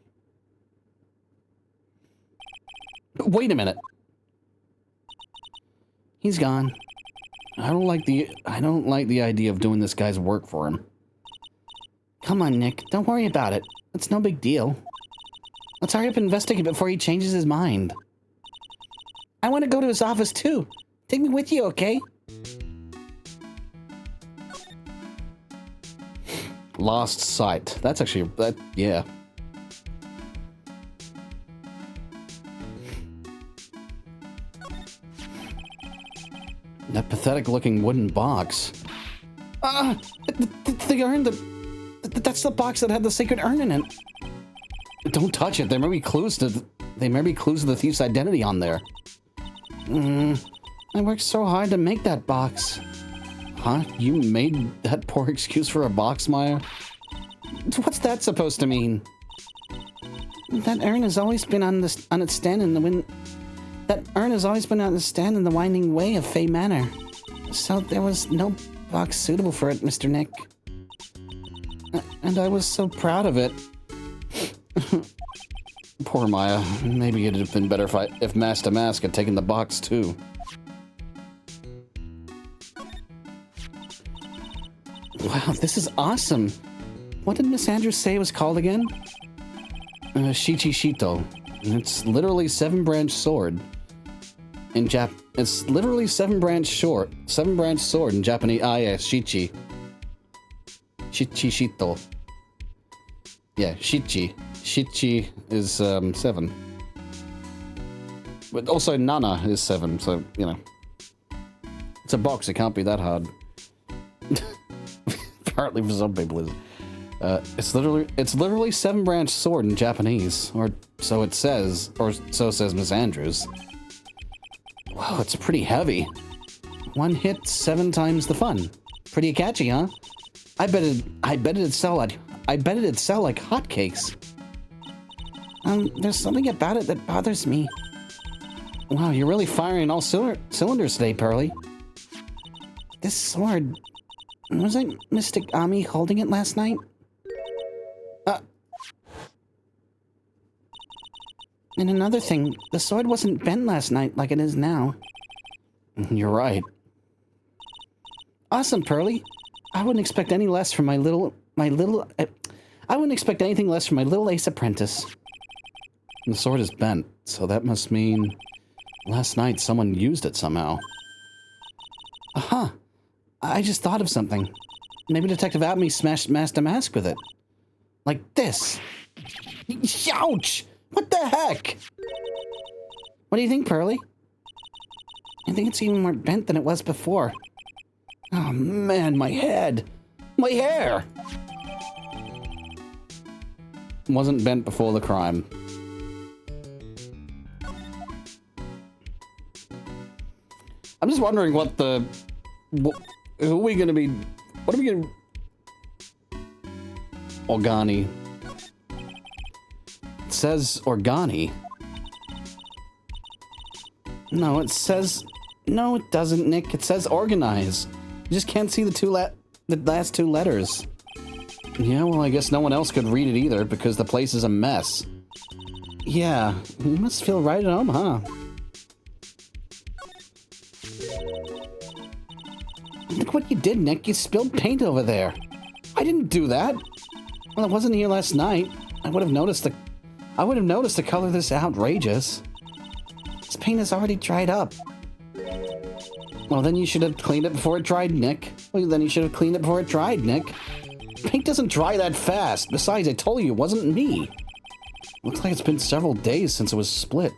Wait a minute. He's gone. I don't like the idea of doing this guy's work for him. Come on, Nick. Don't worry about it. It's no big deal. Let's hurry up and investigate before he changes his mind. I want to go to his office too. Take me with you, okay? Lost sight. That's actually yeah. That pathetic-looking wooden box. The urn. That's the box that had the sacred urn in it. Don't touch it. There may be clues to the thief's identity on there. I worked so hard to make that box. Huh? You made that poor excuse for a box, Maya? What's that supposed to mean? That urn has always been on its stand in the wind. That urn has always been on its stand in the winding way of Fey Manor. So there was no box suitable for it, Mr. Nick. And I was so proud of it. Poor Maya. Maybe it'd have been better if Master Mask had taken the box too. Wow, this is awesome. What did Miss Andrews say it was called again? Shichi Shito. It's literally 7-branch sword. It's literally 7-branch sword in Japanese. Ah, yeah, Shichi. Shichi Shito. Yeah, Shichi. Shichi is 7. But also Nana is 7, so, you know. It's a box, it can't be that hard. Apparently for some people it is. It's literally 7-branch sword in Japanese, or so it says, or so says Miss Andrews. Wow, it's pretty heavy. One hit, 7 times the fun. Pretty catchy, huh? I bet it'd sell like hotcakes. There's something about it that bothers me. Wow, you're really firing all cylinders today, Pearly. This sword, wasn't Mystic Ami holding it last night? And another thing, the sword wasn't bent last night like it is now. You're right. Awesome, Pearly. I wouldn't expect any less from I wouldn't expect anything less from my little ace apprentice. And the sword is bent, so that must mean last night someone used it somehow. Aha! I just thought of something. Maybe Detective Atme smashed Master Mask with it. Like this. Ouch! What the heck? What do you think, Pearly? I think it's even more bent than it was before. Oh man, my head! My hair! Wasn't bent before the crime. I'm just wondering who are we gonna be... What are we gonna... Organi. It says Organi. No, it says... No, it doesn't, Nick. It says Organize. You just can't see the last 2 letters. Yeah, well, I guess no one else could read it either, because the place is a mess. Yeah, you must feel right at home, huh? Look what you did, Nick. You spilled paint over there. I didn't do that. Well, it wasn't here last night. I would have noticed the color this outrageous. This paint is already dried up. Well, then you should have cleaned it before it dried, Nick. Well, then you should have cleaned it before it dried, Nick. Paint doesn't dry that fast. Besides, I told you it wasn't me. Looks like it's been several days since it was split.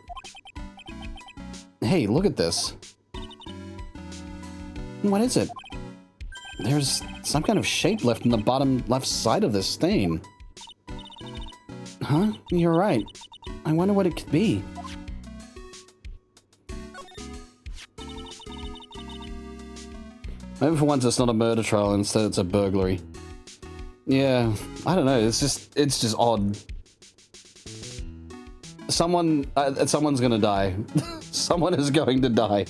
Hey, look at this. What is it? There's some kind of shape left in the bottom left side of this stain. Huh? You're right. I wonder what it could be. Maybe for once it's not a murder trial, instead it's a burglary. Yeah, I don't know, it's just odd. Someone's gonna die. Someone is going to die.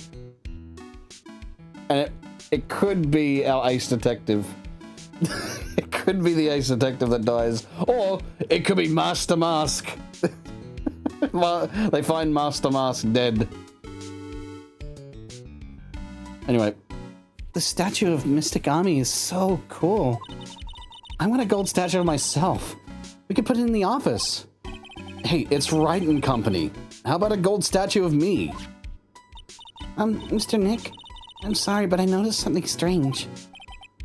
And it could be our ace detective. It could be the ace detective that dies. Or it could be Master Mask. They find Master Mask dead. Anyway. The statue of Mystic Ami is so cool. I want a gold statue of myself. We could put it in the office. Hey, it's Wright and Company. How about a gold statue of me? Mr. Nick, I'm sorry, but I noticed something strange.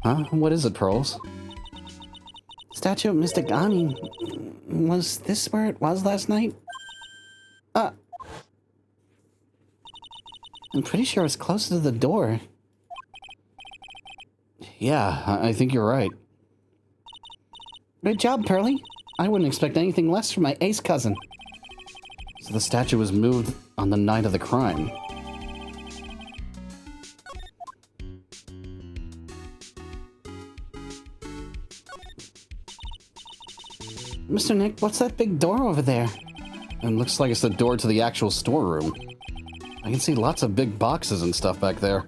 Huh? What is it, Pearls? Statue of Mystic Ami. Was this where it was last night? I'm pretty sure it's closer to the door. Yeah, I think you're right. Good job, Pearly. I wouldn't expect anything less from my ace cousin. So the statue was moved on the night of the crime. Mr. Nick, what's that big door over there? It looks like it's the door to the actual storeroom. I can see lots of big boxes and stuff back there.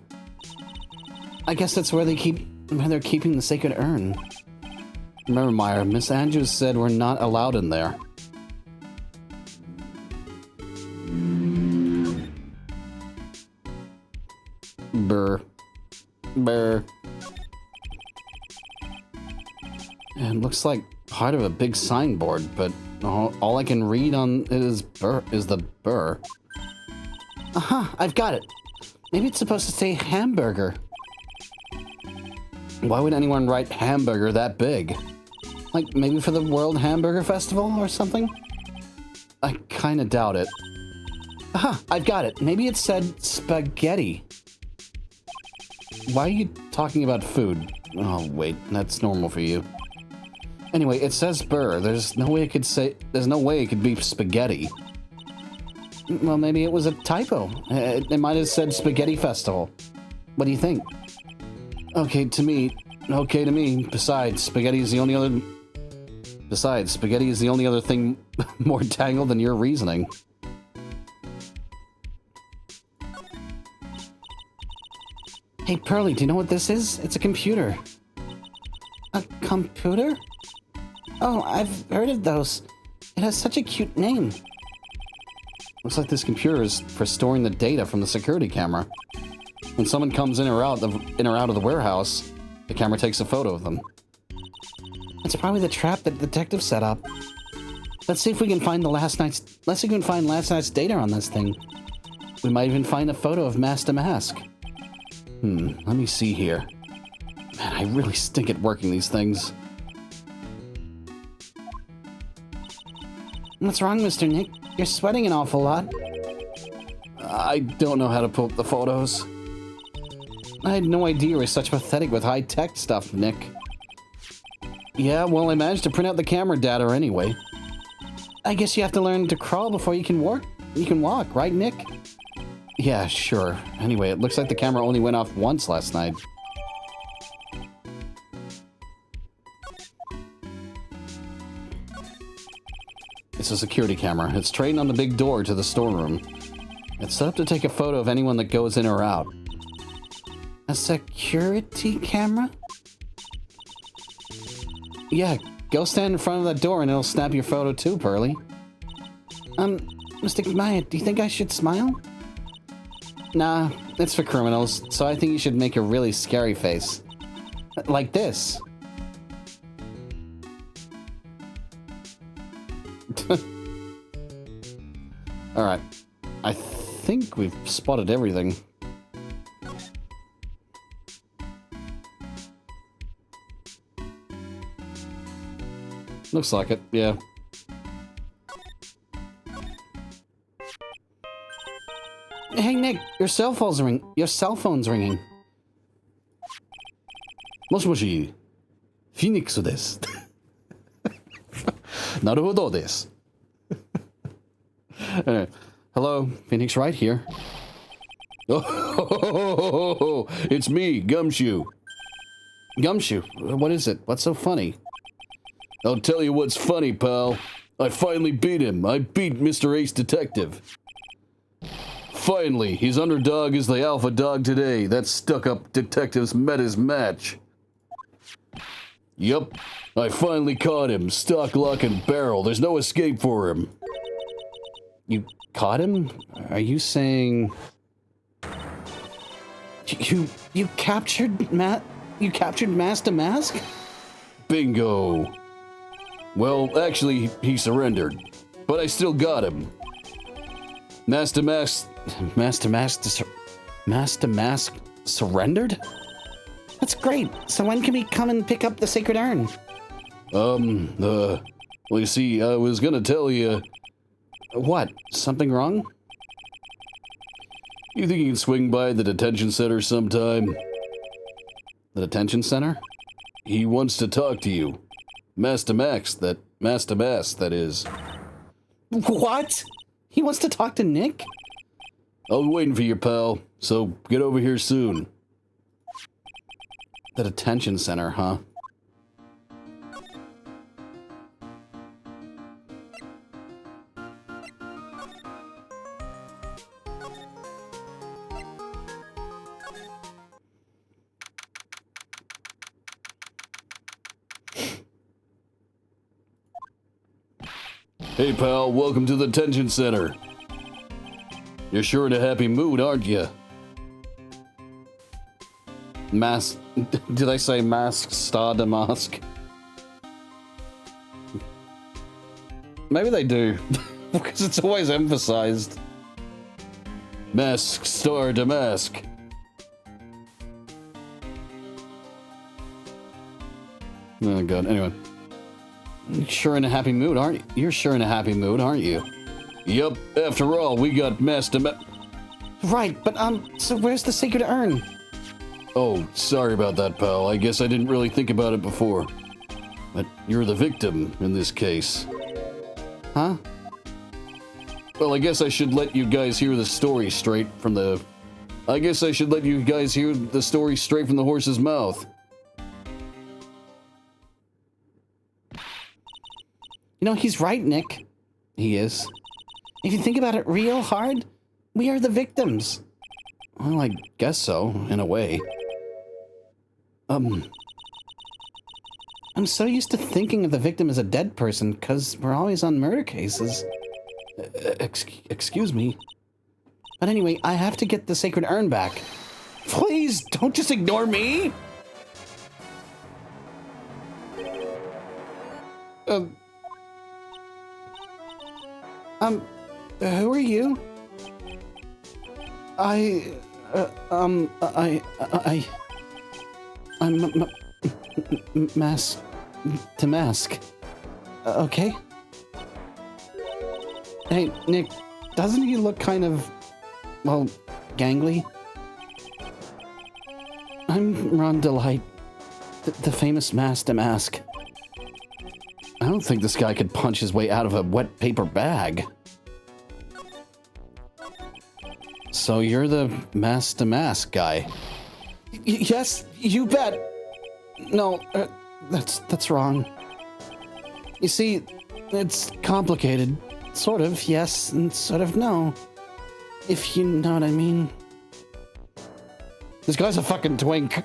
I guess that's where they're keeping the sacred urn. Remember, Meyer, Miss Andrews said we're not allowed in there. Brr. Brr. It looks like part of a big signboard, but all I can read on it is the burr. Aha, I've got it. Maybe it's supposed to say hamburger. Why would anyone write hamburger that big? Like maybe for the World Hamburger Festival or something? I kinda doubt it. Aha, I've got it. Maybe it said spaghetti. Why are you talking about food? Oh, wait, that's normal for you. Anyway, it says burr. There's no way it could be spaghetti. Well, maybe it was a typo. It might have said Spaghetti Festival. What do you think? Okay to me. Besides, spaghetti is the only other thing more tangled than your reasoning. Hey, Pearly, do you know what this is? It's a computer. A computer? Oh, I've heard of those. It has such a cute name. Looks like this computer is for storing the data from the security camera. When someone comes in or out of the warehouse, the camera takes a photo of them. It's probably the trap that the detective set up. Let's see if we can find last night's data on this thing. We might even find a photo of Master Mask. Let me see here. Man, I really stink at working these things. What's wrong, Mr. Nick? You're sweating an awful lot. I don't know how to pull up the photos. I had no idea you were such pathetic with high-tech stuff, Nick. Yeah, well, I managed to print out the camera data anyway. I guess you have to learn to crawl before you can walk. Right, Nick? Yeah, sure. Anyway, it looks like the camera only went off once last night. It's a security camera. It's trained on the big door to the storeroom. It's set up to take a photo of anyone that goes in or out. A security camera? Yeah, go stand in front of that door and it'll snap your photo too, Pearly. Mr. Maya, do you think I should smile? Nah, it's for criminals, so I think you should make a really scary face. Like this. Alright. I think we've spotted everything. Looks like it, yeah. Hey, Nick, your cell phone's ringing. もしもし、フィニックスです。なるほどです。Hello, Phoenix Wright here. Oh, it's me, Gumshoe. Gumshoe? What is it? What's so funny? I'll tell you what's funny, pal. I finally beat him. I beat Mr. Ace Detective. Finally, his underdog is the alpha dog today. That stuck-up detective's met his match. Yup, I finally caught him. Stock, lock, and barrel. There's no escape for him. You caught him? Are you saying... You captured Master Mask? Bingo. Well, actually, he surrendered. But I still got him. Master Mask surrendered? That's great. So when can we come and pick up the sacred urn? Well, you see, I was gonna tell you... What? Something wrong? You think you can swing by the detention center sometime? The detention center? He wants to talk to you. Master Mask, that is. What? He wants to talk to Nick? I'll be waiting for you, pal, so get over here soon. The detention center, huh? Hey, pal, welcome to the detention center. You're sure in a happy mood, aren't you? Did I say mask, star damask? Maybe they do, because it's always emphasized. Mask, star, damask. Oh god, anyway. Sure in a happy mood, aren't you? You're sure in a happy mood, aren't you? Yup, after all, we got Master Right, but, so where's the sacred urn? Oh, sorry about that, pal. I guess I didn't really think about it before. But you're the victim in this case. Huh? Well, I guess I should let you guys hear the story straight from the... horse's mouth. You know, he's right, Nick. He is. If you think about it real hard, we are the victims. Well, I guess so, in a way. I'm so used to thinking of the victim as a dead person, because we're always on murder cases. Excuse me. But anyway, I have to get the sacred urn back. Please, don't just ignore me! Who are you? I'm mask to mask. Okay. Hey, Nick, doesn't he look kind of, well, gangly? I'm Ron Delight, the famous Master Mask. I don't think this guy could punch his way out of a wet paper bag. So you're the Master Mask guy? Yes, you bet. No, that's wrong. You see, it's complicated. Sort of yes and sort of no. If you know what I mean. This guy's a fucking twink.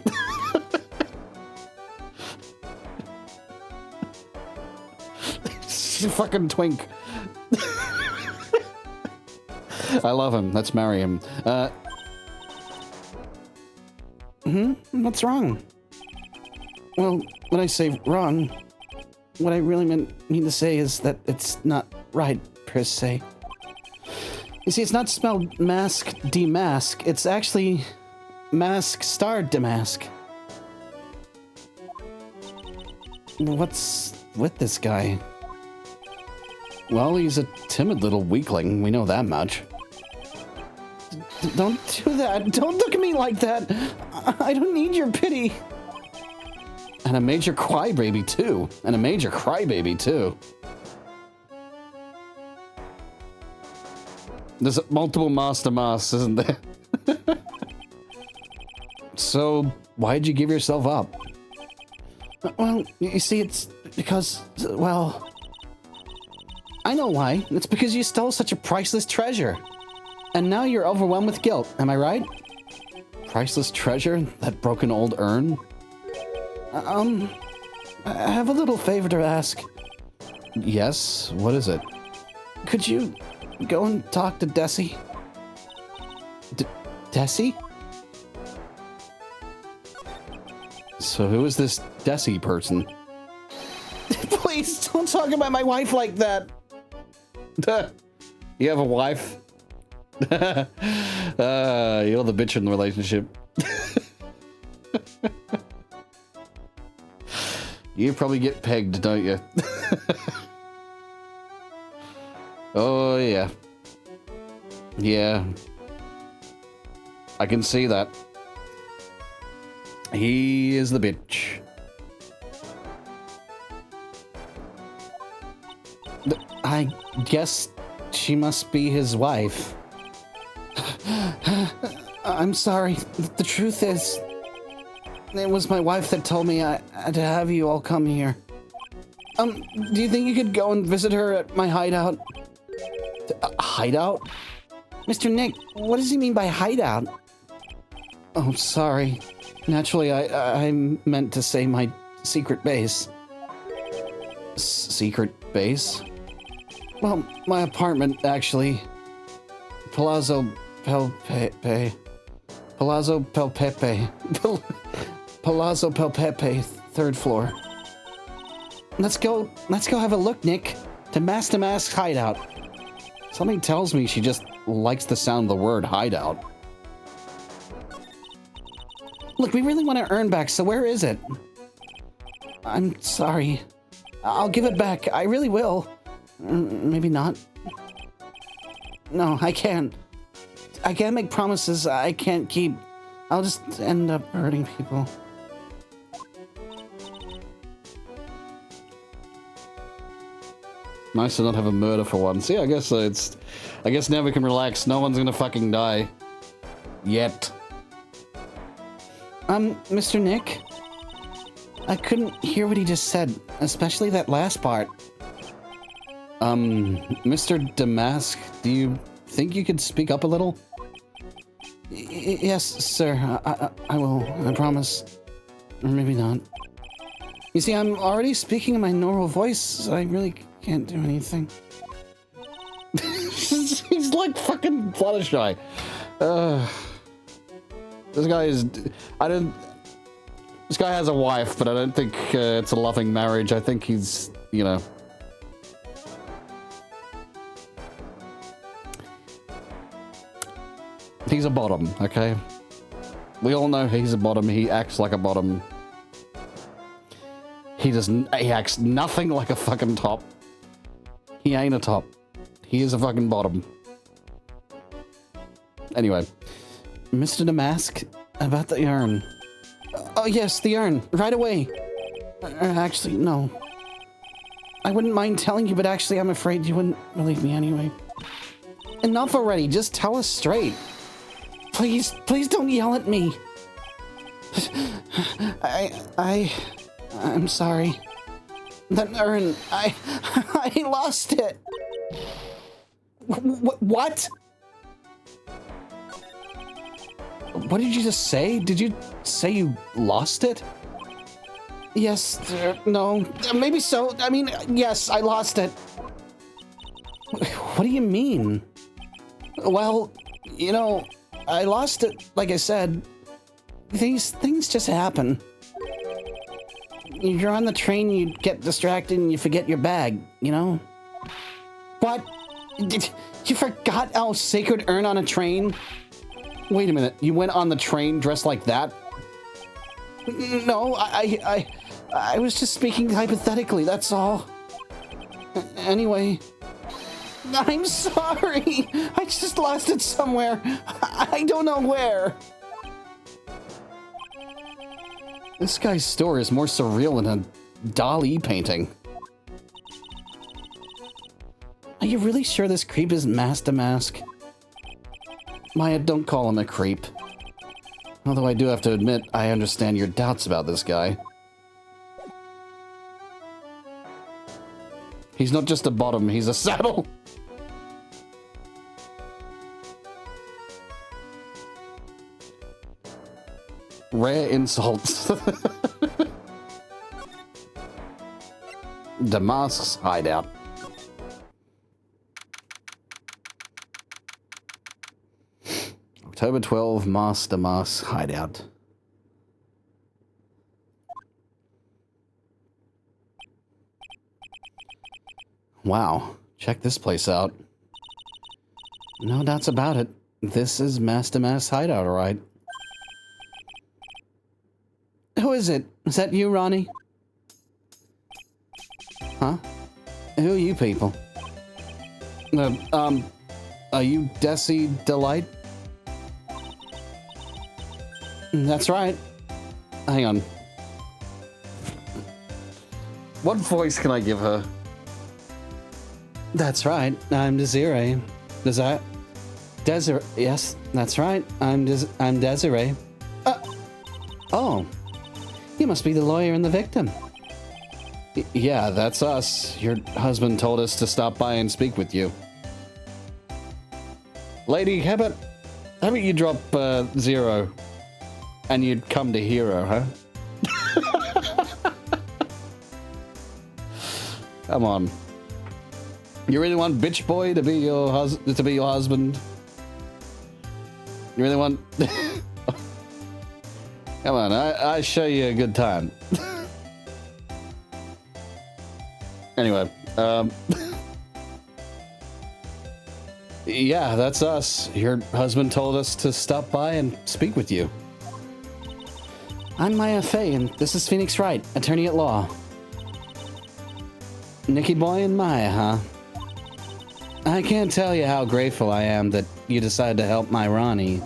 She's a fucking twink. I love him. Let's marry him. What's wrong? Well, when I say wrong, what I really mean to say is that it's not right, per se. You see, it's not spelled mask demask, it's actually mask star demask. What's with this guy? Well, he's a timid little weakling, we know that much. Don't do that. Don't look at me like that. I don't need your pity. And a major crybaby, too. There's multiple master masks, isn't there? So, why'd you give yourself up? Well, you see, it's because, well, I know why. It's because you stole such a priceless treasure. And now you're overwhelmed with guilt, am I right? Priceless treasure? That broken old urn? I have a little favor to ask. Yes? What is it? Could you go and talk to Desi? Desi? So who is this Desi person? Please, don't talk about my wife like that. You have a wife? You're the bitch in the relationship. You probably get pegged, don't you? Oh, yeah. Yeah. I can see that. He is the bitch. I guess she must be his wife. I'm sorry. The truth is, it was my wife that told me I had to have you all come here. Do you think you could go and visit her at my hideout? Hideout? Mr. Nick, what does he mean by hideout? Oh, sorry. Naturally, I meant to say my secret base. Secret base? Well, my apartment, actually. Palazzo Pelpepe. Palazzo Pelpepe. Palazzo Pelpepe, 3rd floor. Let's go have a look, Nick. To Master Mask's hideout. Something tells me she just likes the sound of the word hideout. Look, we really want to earn back, so where is it? I'm sorry. I'll give it back. I really will. Maybe not. No, I can't. I can't make promises I can't keep. I'll just end up hurting people. Nice to not have a murder for once. Yeah, I guess now we can relax. No one's gonna fucking die. Yet. Mr. Nick? I couldn't hear what he just said, especially that last part. Mr. Damask, do you think you could speak up a little? Yes, sir. I will. I promise. Or maybe not. You see, I'm already speaking in my normal voice, so I really can't do anything. He's like fucking Fluttershy. This guy is... This guy has a wife, but I don't think it's a loving marriage. I think he's, you know... He's a bottom, okay? We all know he's a bottom. He acts like a bottom. He acts nothing like a fucking top. He ain't a top. He is a fucking bottom. Anyway. Mr. Damask, about the urn. Oh yes, the urn. Right away. Actually, no. I wouldn't mind telling you, but actually I'm afraid you wouldn't believe me anyway. Enough already. Just tell us straight. Please don't yell at me. I'm sorry. That urn, I lost it. What? What did you just say? Did you say you lost it? Yes, no, maybe so. I mean, yes, I lost it. What do you mean? Well, you know, I lost it, like I said. These things just happen. You're on the train, you get distracted, and you forget your bag, you know? What? You forgot our sacred urn on a train? Wait a minute, you went on the train dressed like that? No, I was just speaking hypothetically, that's all. Anyway, I'm sorry. I just lost it somewhere. I don't know where. This guy's story is more surreal than a Dali painting. Are you really sure this creep is Master Mask? Maya, don't call him a creep. Although I do have to admit, I understand your doubts about this guy. He's not just a bottom, he's a saddle. Rare insults. Damask's hideout. October 12, Damask's hideout. Wow, check this place out. No doubts about it. This is Master Mask's hideout, alright. Who is it? Is that you, Ronnie? Huh? Who are you people? Are you Desi Delight? That's right. Hang on. What voice can I give her? That's right. I'm Desiree. Desiree. Yes, that's right. I'm Desiree. Oh. You must be the lawyer and the victim. Yeah, that's us. Your husband told us to stop by and speak with you. Lady, how about you drop 0 and you'd come to hero, huh? Come on. You really want bitch boy to be your husband? You really want? Come on, I show you a good time. Anyway, yeah, that's us. Your husband told us to stop by and speak with you. I'm Maya Fey, and this is Phoenix Wright, attorney at law. Nicky Boy and Maya, huh? I can't tell you how grateful I am that you decided to help my Ronnie.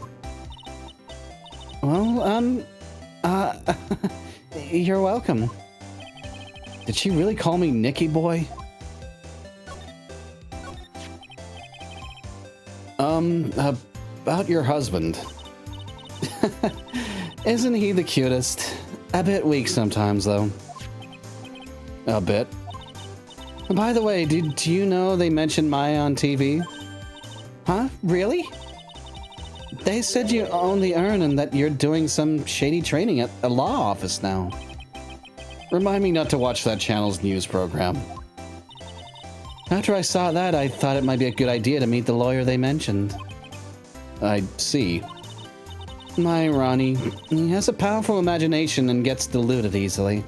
Well, you're welcome. Did she really call me Nicky Boy? About your husband. Isn't he the cutest? A bit weak sometimes, though. A bit. By the way, did you know they mentioned Maya on TV? Huh? Really? They said you own the urn and that you're doing some shady training at a law office now. Remind me not to watch that channel's news program. After I saw that, I thought it might be a good idea to meet the lawyer they mentioned. I see. My Ronnie, he has a powerful imagination and gets deluded easily.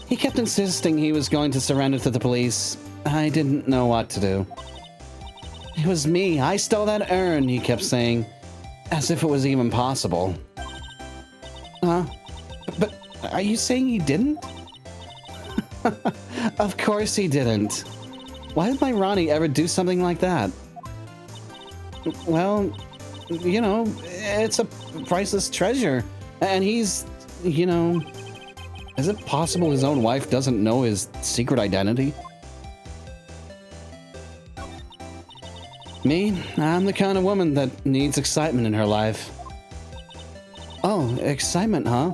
He kept insisting he was going to surrender to the police. I didn't know what to do. It was me. I stole that urn, he kept saying, as if it was even possible. Huh? But are you saying he didn't? Of course he didn't. Why did my Ronnie ever do something like that? Well, you know, it's a priceless treasure. And he's, you know... Is it possible his own wife doesn't know his secret identity? Me? I'm the kind of woman that needs excitement in her life. Oh, excitement, huh?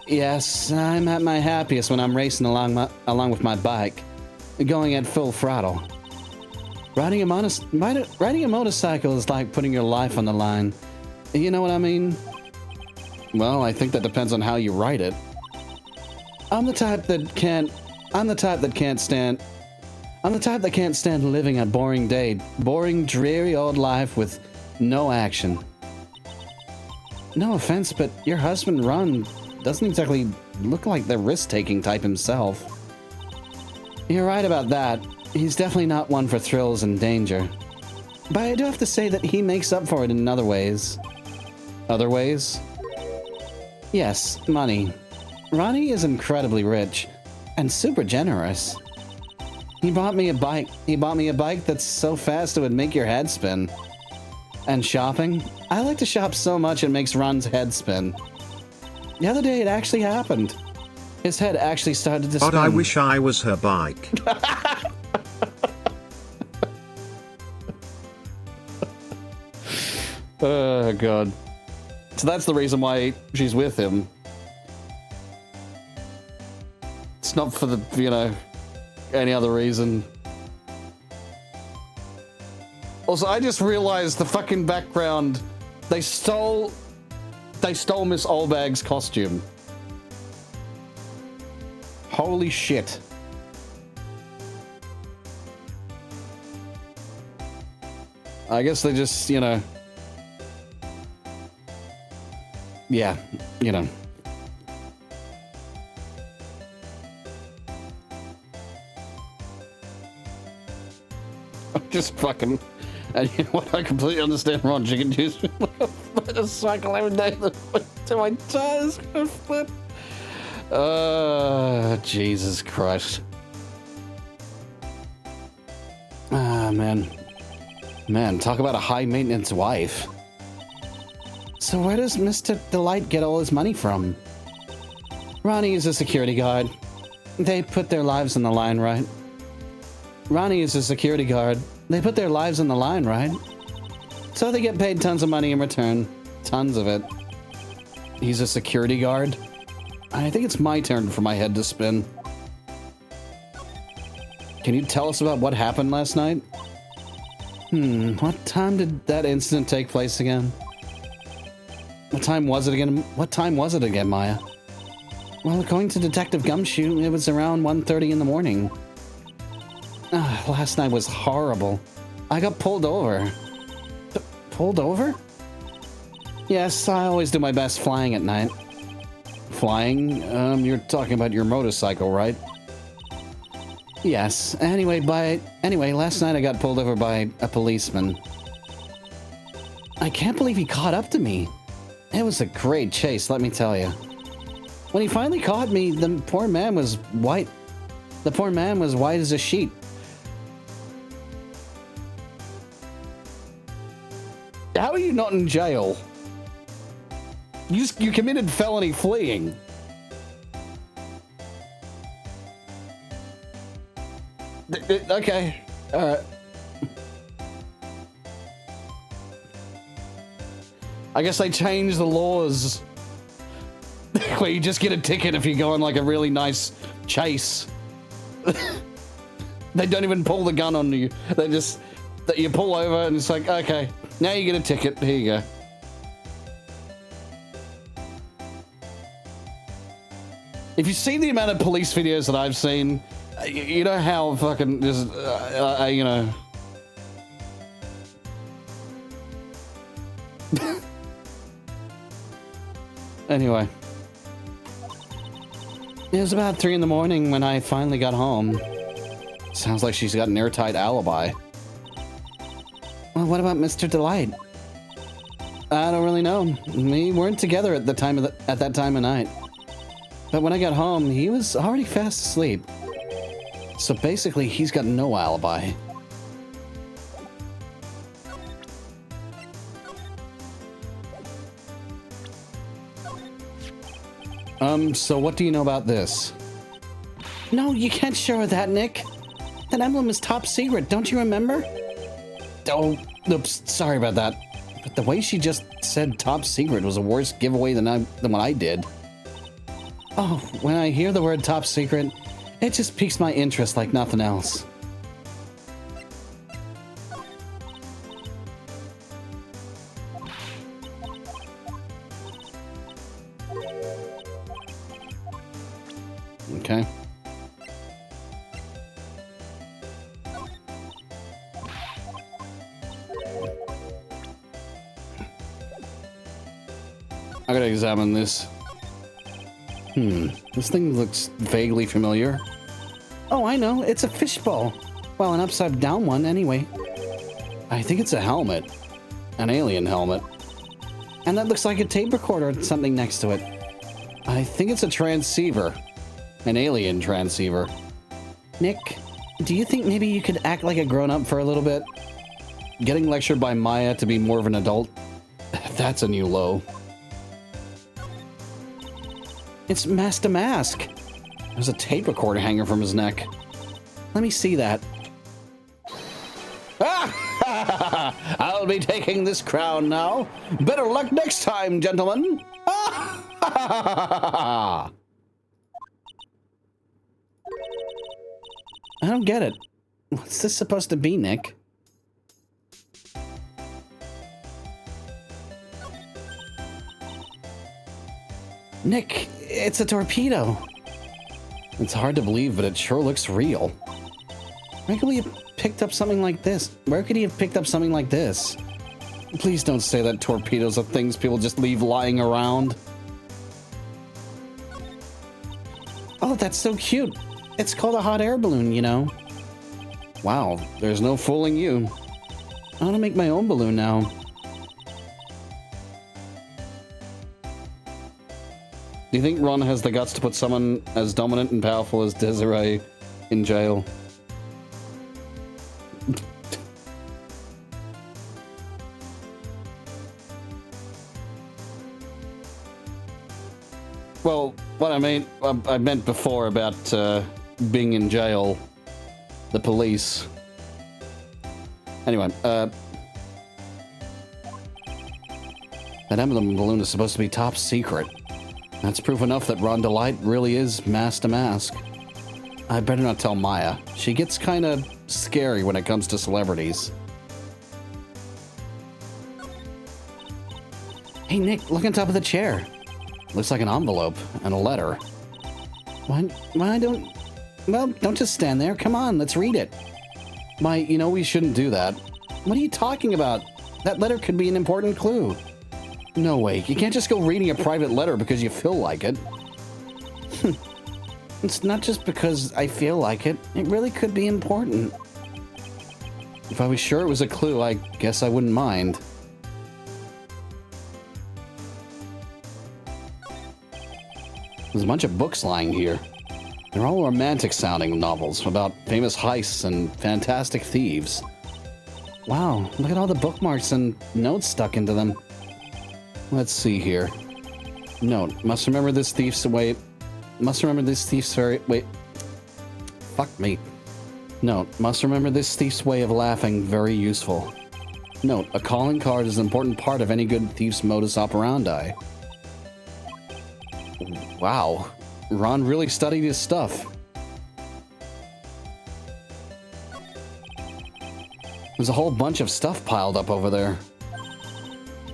Yes, I'm at my happiest when I'm racing along with my bike, going at full throttle. Riding a motorcycle is like putting your life on the line. You know what I mean? Well, I think that depends on how you ride it. I'm the type that can't stand I'm the type that can't stand living a boring day, boring, dreary old life with no action. No offense, but your husband, Ron, doesn't exactly look like the risk-taking type himself. You're right about that. He's definitely not one for thrills and danger. But I do have to say that he makes up for it in other ways. Other ways? Yes, money. Ronnie is incredibly rich and super generous. He bought me a bike. He bought me a bike that's so fast it would make your head spin. And shopping? I like to shop so much it makes Ron's head spin. The other day it actually happened. His head actually started to spin. But I wish I was her bike. Oh, God. So that's the reason why she's with him. It's not for the, you know, any other reason. Also, I just realized the fucking background. They stole Miss Oldbag's costume. Holy shit. I guess they just, you know. Yeah, you know. I'm just fucking. And you know what? I completely understand Ron Chicken Juice. A cycle every day to my tires gonna flip. Jesus Christ. Ah, man. Man, talk about a high maintenance wife. So where does Mr. Delight get all his money from? Ronnie is a security guard. They put their lives on the line, right? Ronnie is a security guard. They put their lives on the line, right? So they get paid tons of money in return. Tons of it. He's a security guard? I think it's my turn for my head to spin. Can you tell us about what happened last night? What time did that incident take place again? What time was it again? What time was it again, Maya? Well, according to Detective Gumshoe, it was around 1:30 in the morning. Last night was horrible. I got pulled over. Pulled over? Yes, I always do my best flying at night. Flying? You're talking about your motorcycle, right? Yes. Anyway, last night I got pulled over by a policeman. I can't believe he caught up to me. It was a great chase, let me tell you. When he finally caught me, the poor man was white. The poor man was white as a sheet. How are you not in jail? You committed felony fleeing. Okay, all right. I guess they changed the laws where you just get a ticket if you go on like a really nice chase. They don't even pull the gun on you. They just, you pull over and it's like, okay, now you get a ticket. Here you go. If you see the amount of police videos that I've seen, you know how fucking just, you know. Anyway. It was about 3 in the morning when I finally got home. Sounds like she's got an airtight alibi. Well, what about Mr. Delight? I don't really know. We weren't together at that time of night. But when I got home, he was already fast asleep. So basically, he's got no alibi. So what do you know about this? No, you can't show her that, Nick. That emblem is top secret, don't you remember? Oh, oops, sorry about that. But the way she just said top secret was a worse giveaway than what I did. Oh, when I hear the word top secret, it just piques my interest like nothing else. Okay. I gotta examine this. This thing looks vaguely familiar. Oh, I know. It's a fishbowl. Well, an upside down one, anyway. I think it's a helmet. An alien helmet. And that looks like a tape recorder or something next to it. I think it's a transceiver. An alien transceiver. Nick, do you think maybe you could act like a grown-up for a little bit? Getting lectured by Maya to be more of an adult? That's a new low. It's Master Mask. There's a tape recorder hanging from his neck. Let me see that. I'll be taking this crown now. Better luck next time, gentlemen. I don't get it. What's this supposed to be, Nick? Nick, it's a torpedo. It's hard to believe, but it sure looks real. Where could we have picked up something like this? Where could he have picked up something like this? Please don't say that torpedoes are things people just leave lying around. Oh, that's so cute. It's called a hot air balloon, you know. Wow, there's no fooling you. I want to make my own balloon now. Do you think Ron has the guts to put someone as dominant and powerful as Desiree in jail? Well, what I meant before about being in jail, the police. Anyway, that emblem balloon is supposed to be top secret. That's proof enough that Ron Delight really is Master Mask. I better not tell Maya. She gets kind of scary when it comes to celebrities. Hey, Nick, look on top of the chair. Looks like an envelope and a letter. Why don't... Well, don't just stand there. Come on, let's read it. You know we shouldn't do that. What are you talking about? That letter could be an important clue. No way. You can't just go reading a private letter because you feel like it. It's not just because I feel like it. It really could be important. If I was sure it was a clue, I guess I wouldn't mind. There's a bunch of books lying here. They're all romantic-sounding novels about famous heists and fantastic thieves. Wow, look at all the bookmarks and notes stuck into them. Let's see here. Note, must remember this thief's way... Must remember this thief's very... Wait. Fuck me. Note, must remember this thief's way of laughing very useful. Note, a calling card is an important part of any good thief's modus operandi. Wow. Ron really studied his stuff. There's a whole bunch of stuff piled up over there.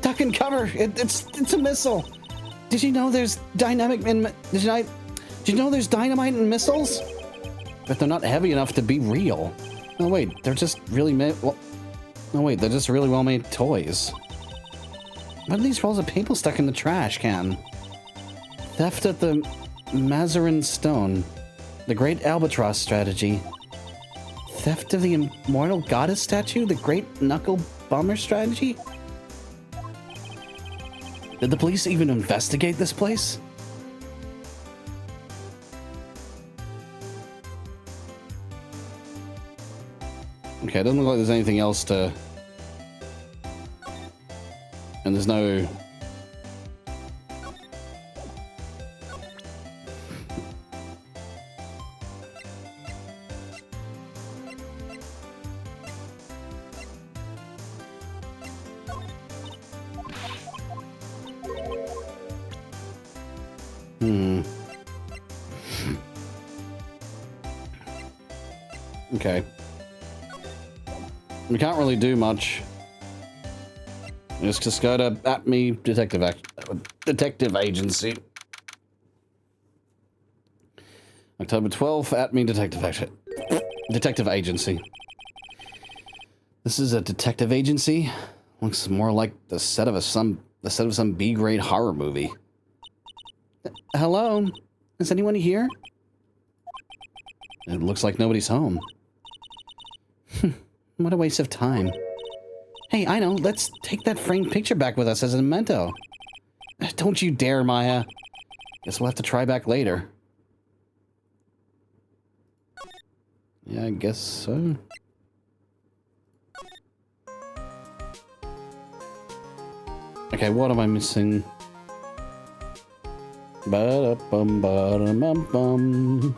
Duck and cover! It's a missile! Did you know there's dynamite in... Did you know there's dynamite in missiles? But they're not heavy enough to be real. No, wait, they're just really they're just really well-made toys. What are these rolls of paper stuck in the trash can? Theft at the Mazarin Stone. The Great Albatross Strategy. Theft of the Immortal Goddess statue? The Great Knuckle Bomber Strategy? Did the police even investigate this place? Okay, it doesn't look like there's anything else to... And there's no... Okay. We can't really do much. Let's just go to ATME Detective Agency. October 12th, ATME Detective Agency. This is a detective agency. Looks more like the set of some The set of some B-grade horror movie. Hello? Is anyone here? It looks like nobody's home. What a waste of time. Hey, I know. Let's take that framed picture back with us as a memento. Don't you dare, Maya. Guess we'll have to try back later. Yeah, I guess so. Okay, what am I missing? Ba-da-bum, ba-da-bum-bum.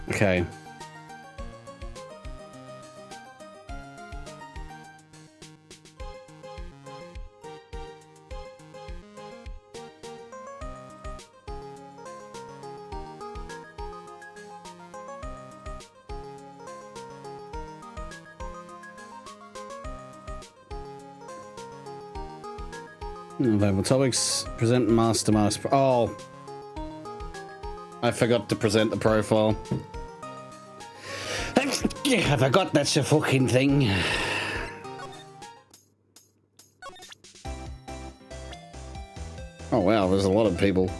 Okay. Available topics. Present master. Oh. I forgot to present the profile. I forgot that's a fucking thing. Oh wow, there's a lot of people.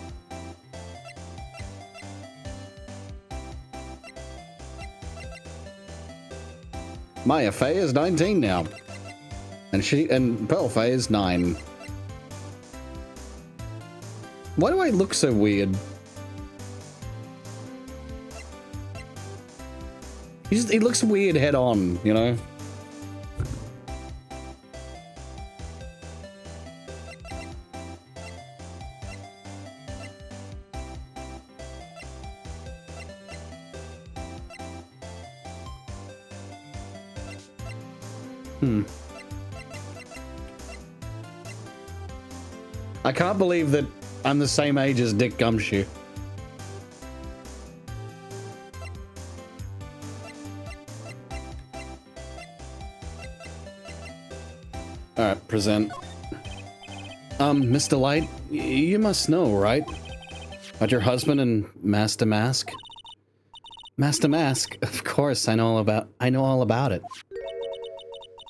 Maya Fey is 19 now. And Pearl Fey is 9. Why do I look so weird? He looks weird head on, you know? I can't believe that I'm the same age as Dick Gumshoe. Alright, present. Mr. Light, you must know, right? About your husband and Master Mask? Master Mask? Of course, I know all about it.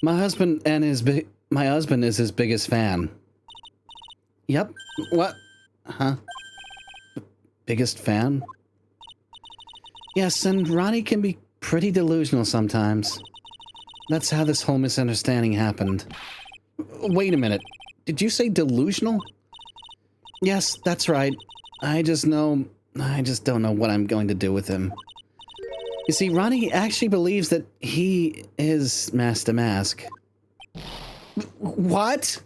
My husband is his biggest fan. Yep. What? Huh? Biggest fan? Yes, and Ronnie can be pretty delusional sometimes. That's how this whole misunderstanding happened. Wait a minute. Did you say delusional? Yes, that's right. I just don't know what I'm going to do with him. You see, Ronnie actually believes that he is Master Mask. What?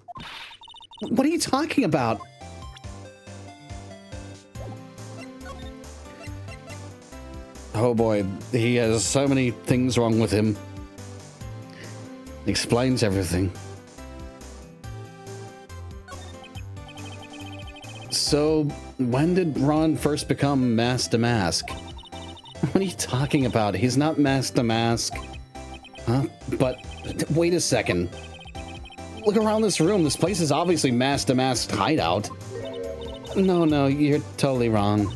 What are you talking about? Oh boy, he has so many things wrong with him. Explains everything. So, when did Ron first become Master Mask? What are you talking about? He's not Master Mask. Huh? But, wait a second. Look around this room. This place is obviously Master Mask's hideout. No, you're totally wrong.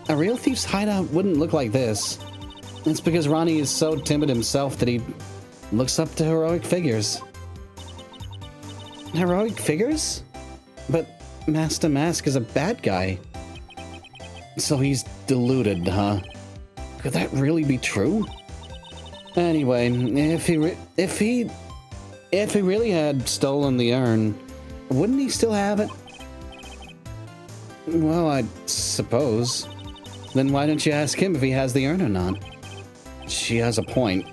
A real thief's hideout wouldn't look like this. It's because Ronnie is so timid himself that he looks up to heroic figures. Heroic figures? But Master Mask is a bad guy. So he's deluded, huh? Could that really be true? Anyway, if he really had stolen the urn, wouldn't he still have it? Well, I suppose. Then why don't you ask him if he has the urn or not? She has a point.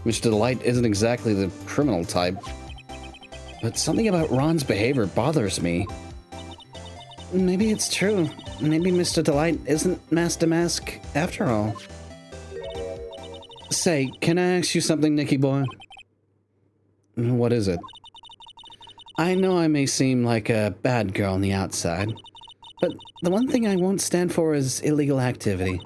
Mr. Delight isn't exactly the criminal type. But something about Ron's behavior bothers me. Maybe it's true. Maybe Mr. Delight isn't Master Mask after all. Say, can I ask you something, Nicky boy? What is it? I know I may seem like a bad girl on the outside, but the one thing I won't stand for is illegal activity.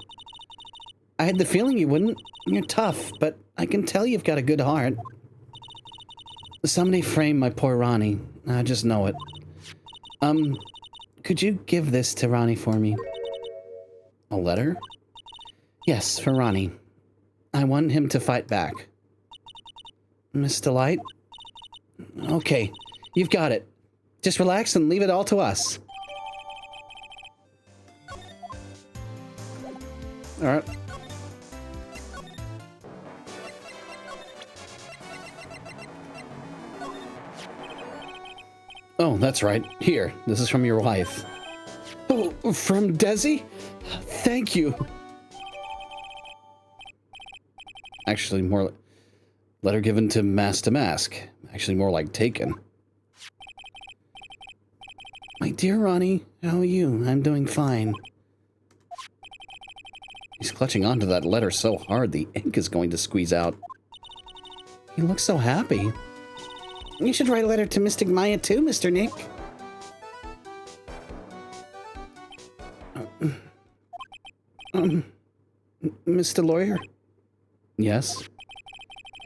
I had the feeling you wouldn't. You're tough, but I can tell you've got a good heart. Somebody framed my poor Ronnie. I just know it. Could you give this to Ronnie for me? A letter? Yes, for Ronnie. I want him to fight back. Miss Delight? Okay, you've got it. Just relax and leave it all to us. Alright. Oh, that's right. Here, this is from your wife. Oh, from Desi? Thank you. Actually, more letter given to Mask. Actually, more like taken. My dear Ronnie, how are you? I'm doing fine. He's clutching onto that letter so hard the ink is going to squeeze out. He looks so happy. You should write a letter to Mystic Maya too, Mr. Nick. Mr. Lawyer? Yes?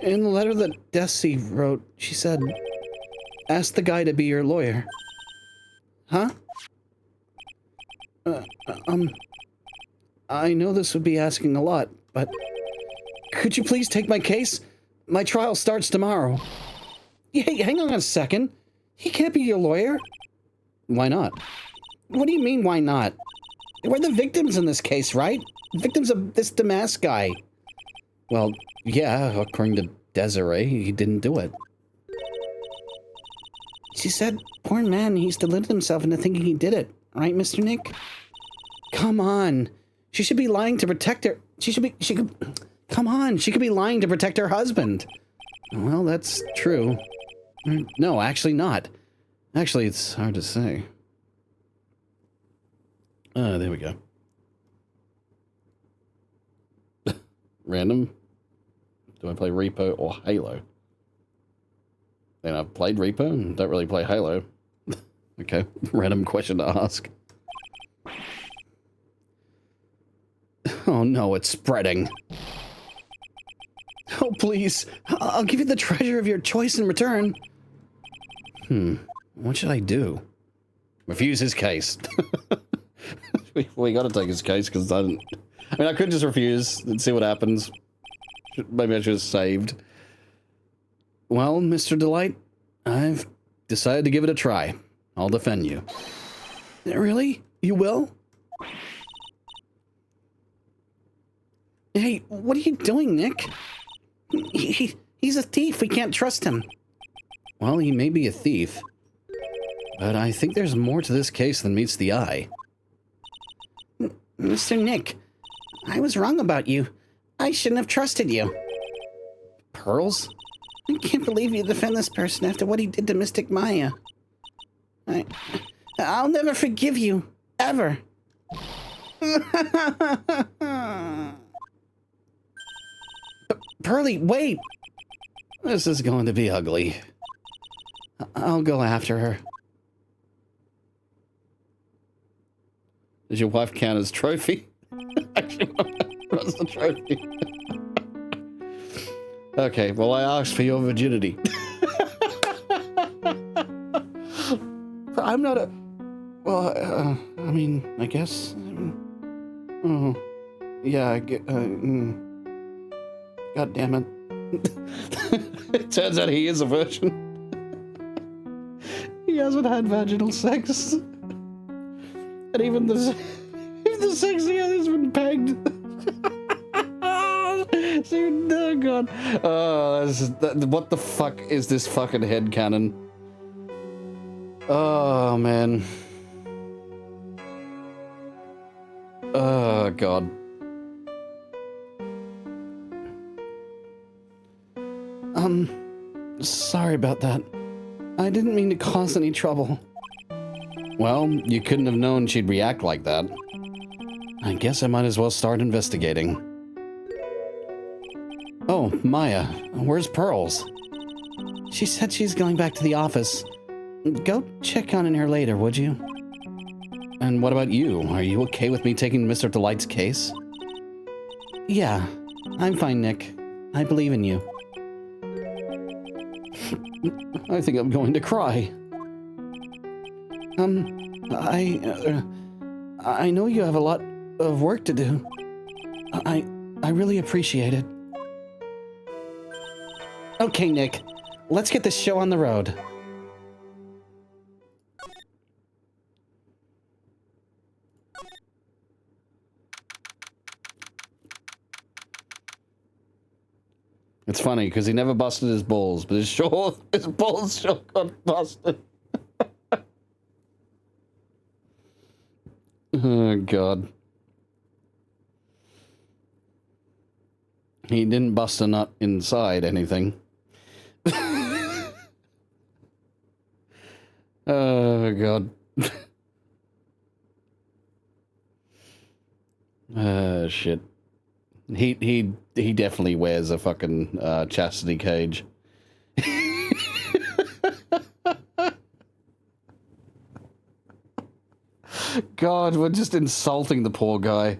In the letter that Desi wrote, she said, ask the guy to be your lawyer. Huh? I know this would be asking a lot, but could you please take my case? My trial starts tomorrow. Hey, hang on a second. He can't be your lawyer. Why not? What do you mean, why not? We're the victims in this case, right? Victims of this Damask guy. Well, yeah, according to Desiree, he didn't do it. She said, poor man, he's deluded himself into thinking he did it. Right, Mr. Nick? Come on. She should be lying to protect her. Come on, she could be lying to protect her husband. Well, that's true. No, actually not. Actually, it's hard to say. There we go. Random. Do I play Repo or Halo? And I've played Repo and don't really play Halo. Okay, random question to ask. Oh no, it's spreading. Oh, please. I'll give you the treasure of your choice in return. What should I do? Refuse his case. we gotta take his case, because I mean, I could just refuse and see what happens. Maybe I should have saved. Well, Mr. Delight, I've decided to give it a try. I'll defend you. Really? You will? Hey, what are you doing, Nick? He's a thief. We can't trust him. Well, he may be a thief, but I think there's more to this case than meets the eye. Mr. Nick, I was wrong about you. I shouldn't have trusted you. Pearls? I can't believe you defend this person after what he did to Mystic Maya. I'll never forgive you. Ever. Pearly, wait! This is going to be ugly. I'll go after her. Does your wife count as trophy? Actually, what's the trophy? Okay, well, I asked for your virginity. I'm not a... Well, I mean, I guess... Oh, yeah, God damn it. It turns out he is a virgin. He hasn't had vaginal sex. And even the sex he has been pegged. Dude, oh god. What the fuck is this fucking headcanon? Oh, man. Oh, god. Sorry about that. I didn't mean to cause any trouble. Well, you couldn't have known she'd react like that. I guess I might as well start investigating. Oh, Maya, where's Pearls? She said she's going back to the office. Go check on her later, would you? And what about you? Are you okay with me taking Mr. Delight's case? Yeah, I'm fine, Nick. I believe in you. I think I'm going to cry. I know you have a lot of work to do. I really appreciate it. Okay, Nick. Let's get this show on the road. It's funny because he never busted his balls, but his balls sure got busted. Oh, God. He didn't bust a nut inside anything. Oh, God. Shit. He definitely wears a fucking chastity cage. God, we're just insulting the poor guy.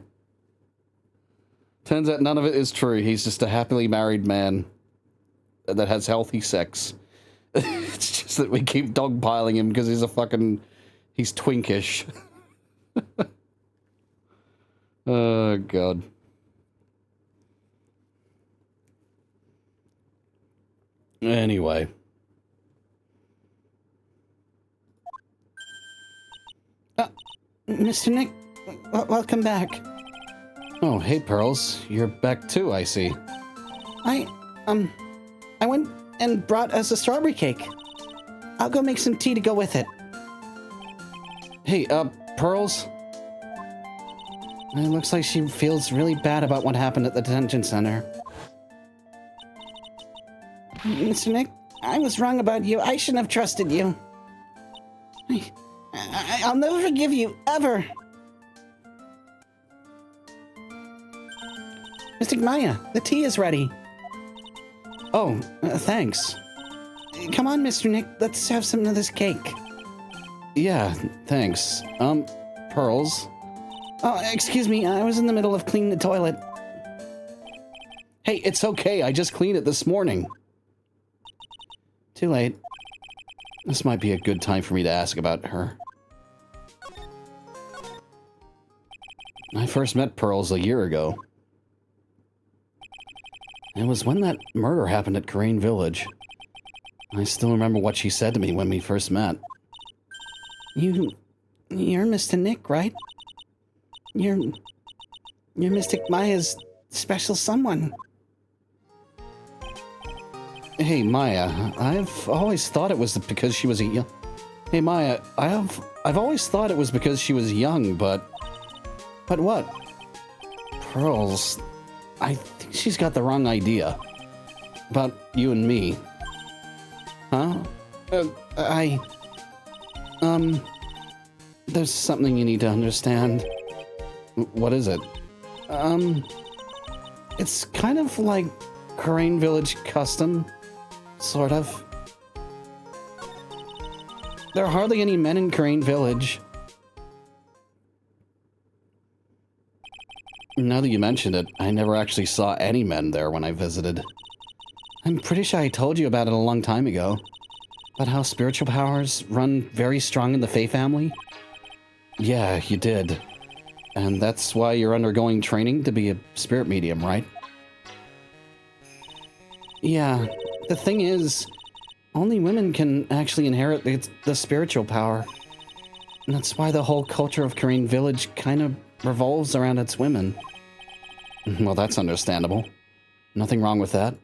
Turns out none of it is true. He's just a happily married man that has healthy sex. It's just that we keep dogpiling him because he's he's twinkish. Oh, God. Anyway. Mr. Nick, welcome back. Oh, hey, Pearls. You're back too, I see. I went and brought us a strawberry cake. I'll go make some tea to go with it. Hey, Pearls? It looks like she feels really bad about what happened at the detention center. Mr. Nick, I was wrong about you. I shouldn't have trusted you. I'll never forgive you, ever. Mr. Maya, the tea is ready. Oh, thanks. Come on, Mr. Nick, let's have some of this cake. Yeah, thanks. Pearls? Oh, excuse me, I was in the middle of cleaning the toilet. Hey, it's okay, I just cleaned it this morning. Too late. This might be a good time for me to ask about her. I first met Pearls a year ago. It was when that murder happened at Crane Village. I still remember what she said to me when we first met. You're Mr. Nick, right? You're Mystic Maya's special someone. Hey, Maya, I've always thought it was because she was a young... Hey, Maya, I've always thought it was because she was young, but... But what? Pearls... I think she's got the wrong idea. About you and me. Huh? There's something you need to understand. What is it? It's kind of like Crane Village custom. Sort of. There are hardly any men in Crane Village. Now that you mentioned it, I never actually saw any men there when I visited. I'm pretty sure I told you about it a long time ago. About how spiritual powers run very strong in the Fae family. Yeah, you did. And that's why you're undergoing training to be a spirit medium, right? Yeah, the thing is, only women can actually inherit the spiritual power. And that's why the whole culture of Crane Village kind of revolves around its women. Well, that's understandable. Nothing wrong with that.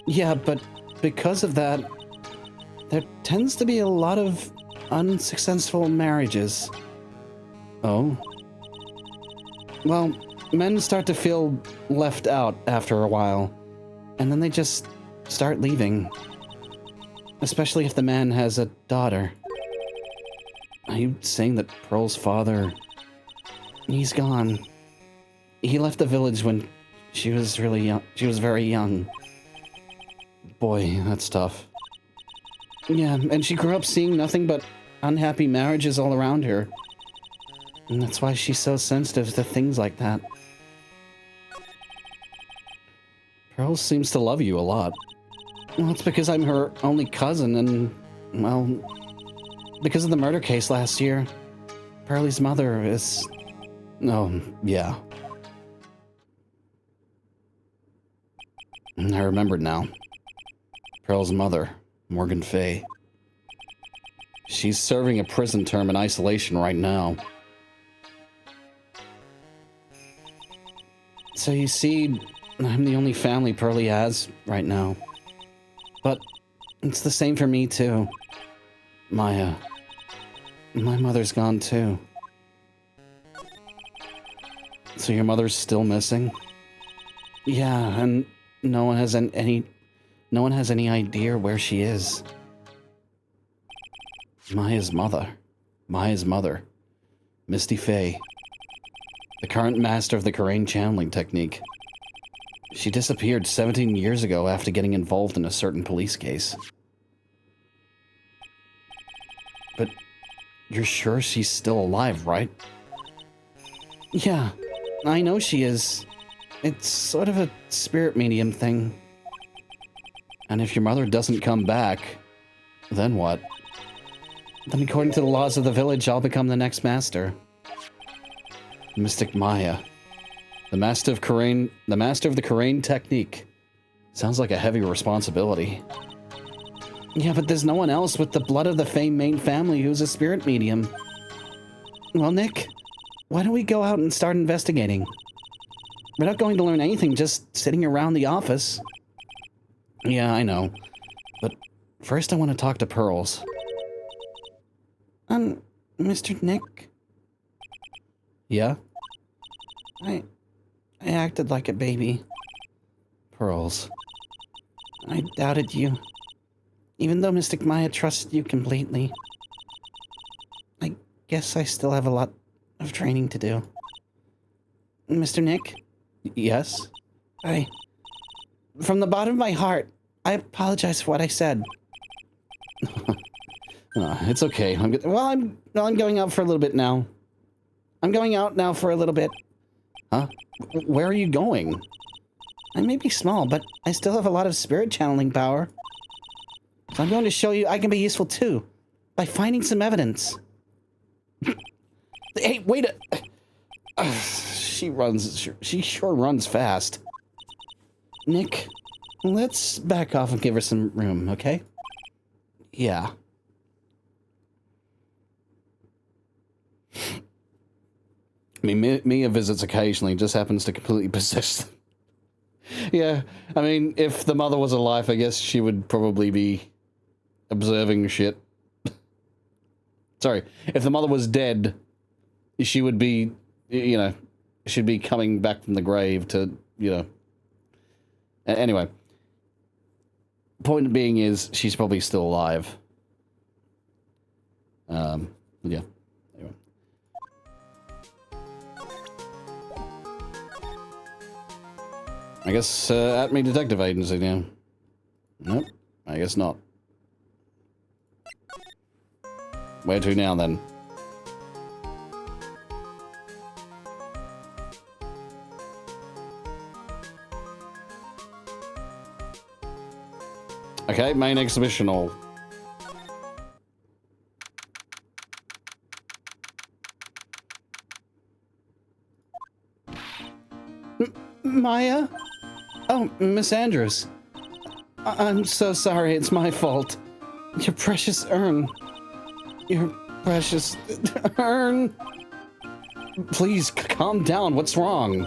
Yeah, but because of that, there tends to be a lot of unsuccessful marriages. Oh? Well, men start to feel left out after a while, and then they just start leaving. Especially if the man has a daughter. Are you saying that Pearl's father... He's gone. He left the village when she was really young. She was very young. Boy, that's tough. Yeah, and she grew up seeing nothing but unhappy marriages all around her. And that's why she's so sensitive to things like that. Pearl seems to love you a lot. Well, it's because I'm her only cousin and, well, because of the murder case last year. Pearlie's mother is... Oh, yeah. I remembered now. Pearl's mother, Morgan Fay. She's serving a prison term in isolation right now. So you see, I'm the only family Pearlie has right now. But it's the same for me, too. My mother's gone, too. So your mother's still missing? Yeah, and no one has any idea where she is. Maya's mother, Misty Fay, the current master of the Karain channeling technique. She disappeared 17 years ago after getting involved in a certain police case. But you're sure she's still alive, right? Yeah, I know she is. It's sort of a spirit medium thing. And if your mother doesn't come back, then what? Then according to the laws of the village, I'll become the next master. Mystic Maya. The master of the Karain technique. Sounds like a heavy responsibility. Yeah, but there's no one else with the blood of the Fay main family who's a spirit medium. Well, Nick, why don't we go out and start investigating? We're not going to learn anything just sitting around the office. Yeah, I know. But first I want to talk to Pearls. Mr. Nick? Yeah? I acted like a baby. Pearls. I doubted you. Even though Mystic Maya trusted you completely. I guess I still have a lot of training to do. Mr. Nick? Yes? From the bottom of my heart, I apologize for what I said. It's okay. I'm going out for a little bit now. I'm going out now for a little bit. Huh? Where are you going? I may be small, but I still have a lot of spirit channeling power. So I'm going to show you I can be useful too, by finding some evidence. Hey, wait a... She sure runs fast. Nick, let's back off and give her some room, okay? Yeah. I mean, Mia visits occasionally, just happens to completely possess them. Yeah, I mean, if the mother was alive, I guess she would probably be observing shit. Sorry, if the mother was dead, she would be, you know, she'd be coming back from the grave to, you know. Anyway. Point being is, she's probably still alive. Yeah. Anyway. I guess, at me detective agency now. Nope, I guess not. Where to now, then? Okay, main exhibition hall. Maya? Oh, Miss Andrews. I'm so sorry, it's my fault. Your precious urn. Your precious urn. Please, calm down, what's wrong?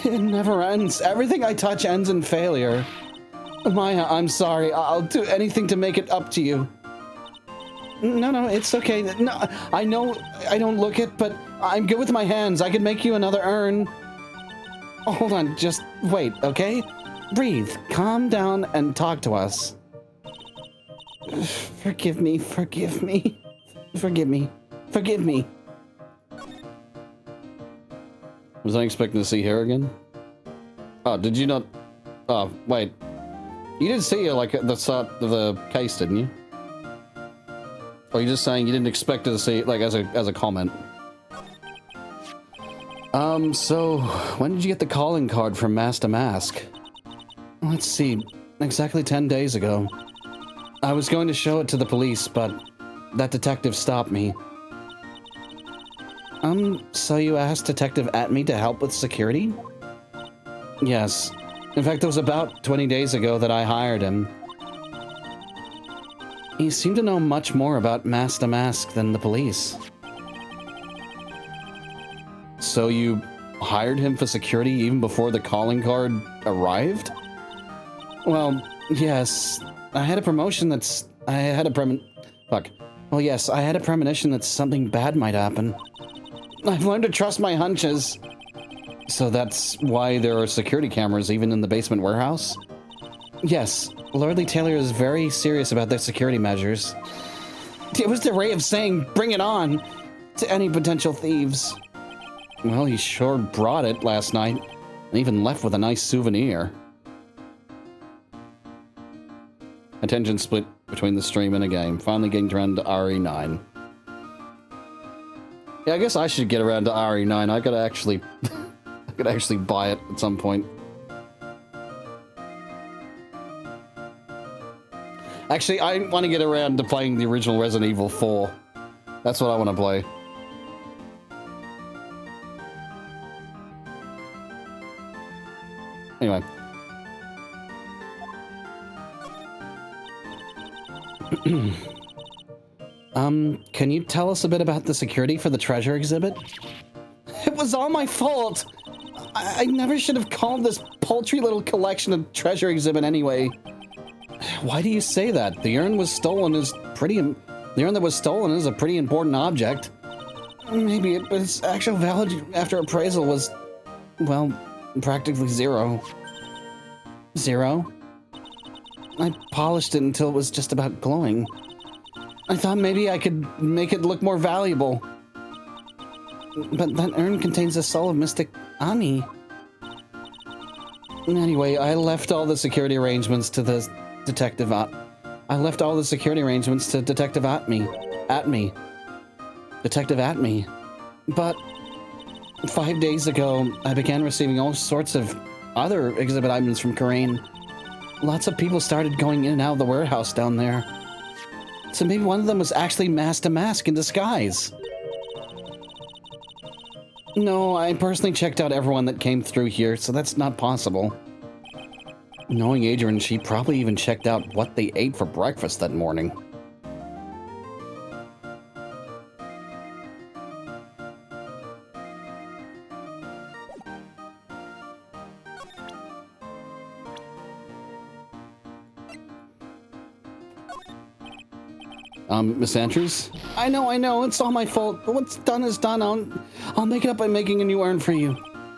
It never ends. Everything I touch ends in failure. Maya, I'm sorry. I'll do anything to make it up to you. No, it's okay. No, I know I don't look it, but I'm good with my hands. I can make you another urn. Oh, hold on, just wait, okay? Breathe, calm down, and talk to us. Forgive me. Was I expecting to see her again? Oh, did you not... Oh, wait. You did see her, like, at the start of the case, didn't you? Or are you just saying you didn't expect her to see it, like, as a comment? So, when did you get the calling card from Master Mask? Let's see, exactly 10 days ago. I was going to show it to the police, but that detective stopped me. So you asked Detective Atme to help with security? Yes. In fact, it was about 20 days ago that I hired him. He seemed to know much more about Master Mask than the police. So you hired him for security even before the calling card arrived? Well, yes. I had a promotion that's... I had a premonition that something bad might happen. I've learned to trust my hunches. So that's why there are security cameras even in the basement warehouse? Yes, Lordly Taylor is very serious about their security measures. It was their way of saying, bring it on, to any potential thieves. Well, he sure brought it last night, and even left with a nice souvenir. Attention split between the stream and a game. Finally getting around to RE9. Yeah, I guess I should get around to RE9. I could actually... I could actually buy it at some point. Actually, I want to get around to playing the original Resident Evil 4. That's what I want to play. Anyway. Can you tell us a bit about the security for the treasure exhibit? It was all my fault! I never should have called this paltry little collection a treasure exhibit anyway. Why do you say that? The urn was stolen is pretty... The urn that was stolen is a pretty important object. Maybe, but its actual value after appraisal was, well, practically zero. Zero? I polished it until it was just about glowing. I thought maybe I could make it look more valuable. But that urn contains the soul of Mystic Ani. Anyway, I left all the security arrangements to the Detective Detective Atme. Detective Atme. But 5 days ago, I began receiving all sorts of other exhibit items from Corinne. Lots of people started going in and out of the warehouse down there. So maybe one of them was actually Master Mask in disguise. No, I personally checked out everyone that came through here, so that's not possible. Knowing Adrian, she probably even checked out what they ate for breakfast that morning. Miss Andrews? I know, it's all my fault, but what's done is done. I'll make it up by making a new urn for you.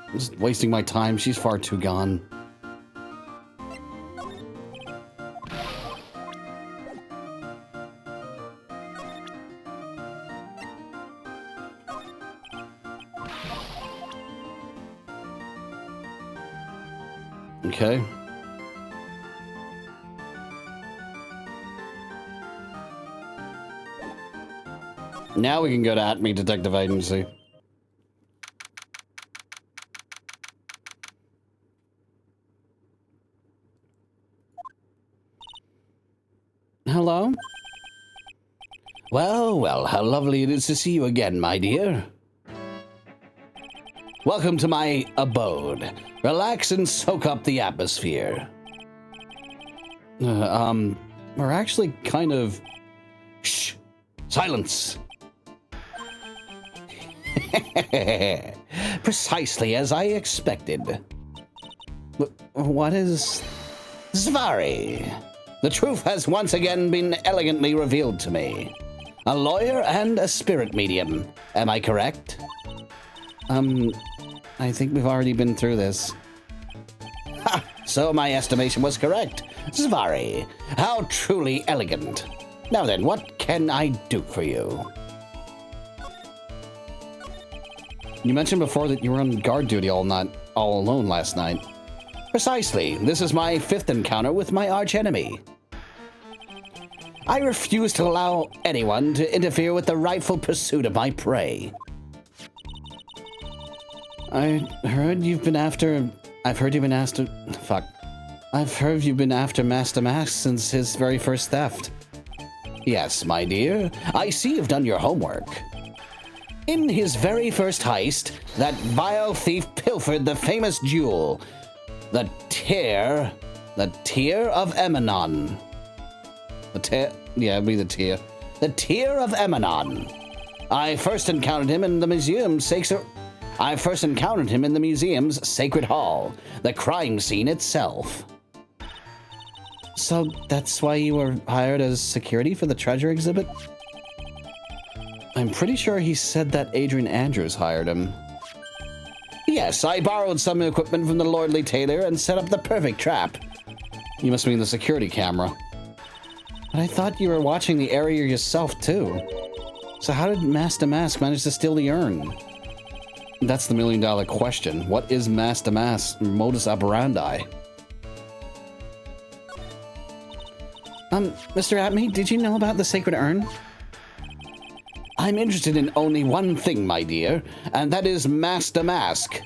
I'm just wasting my time, she's far too gone. Okay. Now we can go to Atme Detective Agency. Hello? Well, how lovely it is to see you again, my dear. Welcome to my abode. Relax and soak up the atmosphere. We're actually kind of... Shh! Silence! Precisely as I expected. What is... Zvari? The truth has once again been elegantly revealed to me. A lawyer and a spirit medium. Am I correct? I think we've already been through this. Ha! So my estimation was correct. Zvari, how truly elegant. Now then, what can I do for you? You mentioned before that you were on guard duty all alone last night. Precisely. This is my 5th encounter with my archenemy. I refuse to allow anyone to interfere with the rightful pursuit of my prey. I've heard you've been after Master Mask since his very first theft. Yes, my dear. I see you've done your homework. In his very first heist, that vile thief pilfered the famous jewel, the tear of Emanon. The tear of Emanon. I first encountered him in the museum's sacred hall, the crime scene itself. So that's why you were hired as security for the treasure exhibit? I'm pretty sure he said that Adrian Andrews hired him. Yes, I borrowed some equipment from the lordly tailor and set up the perfect trap. You must mean the security camera. But I thought you were watching the area yourself, too. So how did Master Mask manage to steal the urn? That's the million-dollar question. What is Master Mask's modus operandi? Mr. Atme, did you know about the sacred urn? I'm interested in only one thing, my dear, and that is Master Mask.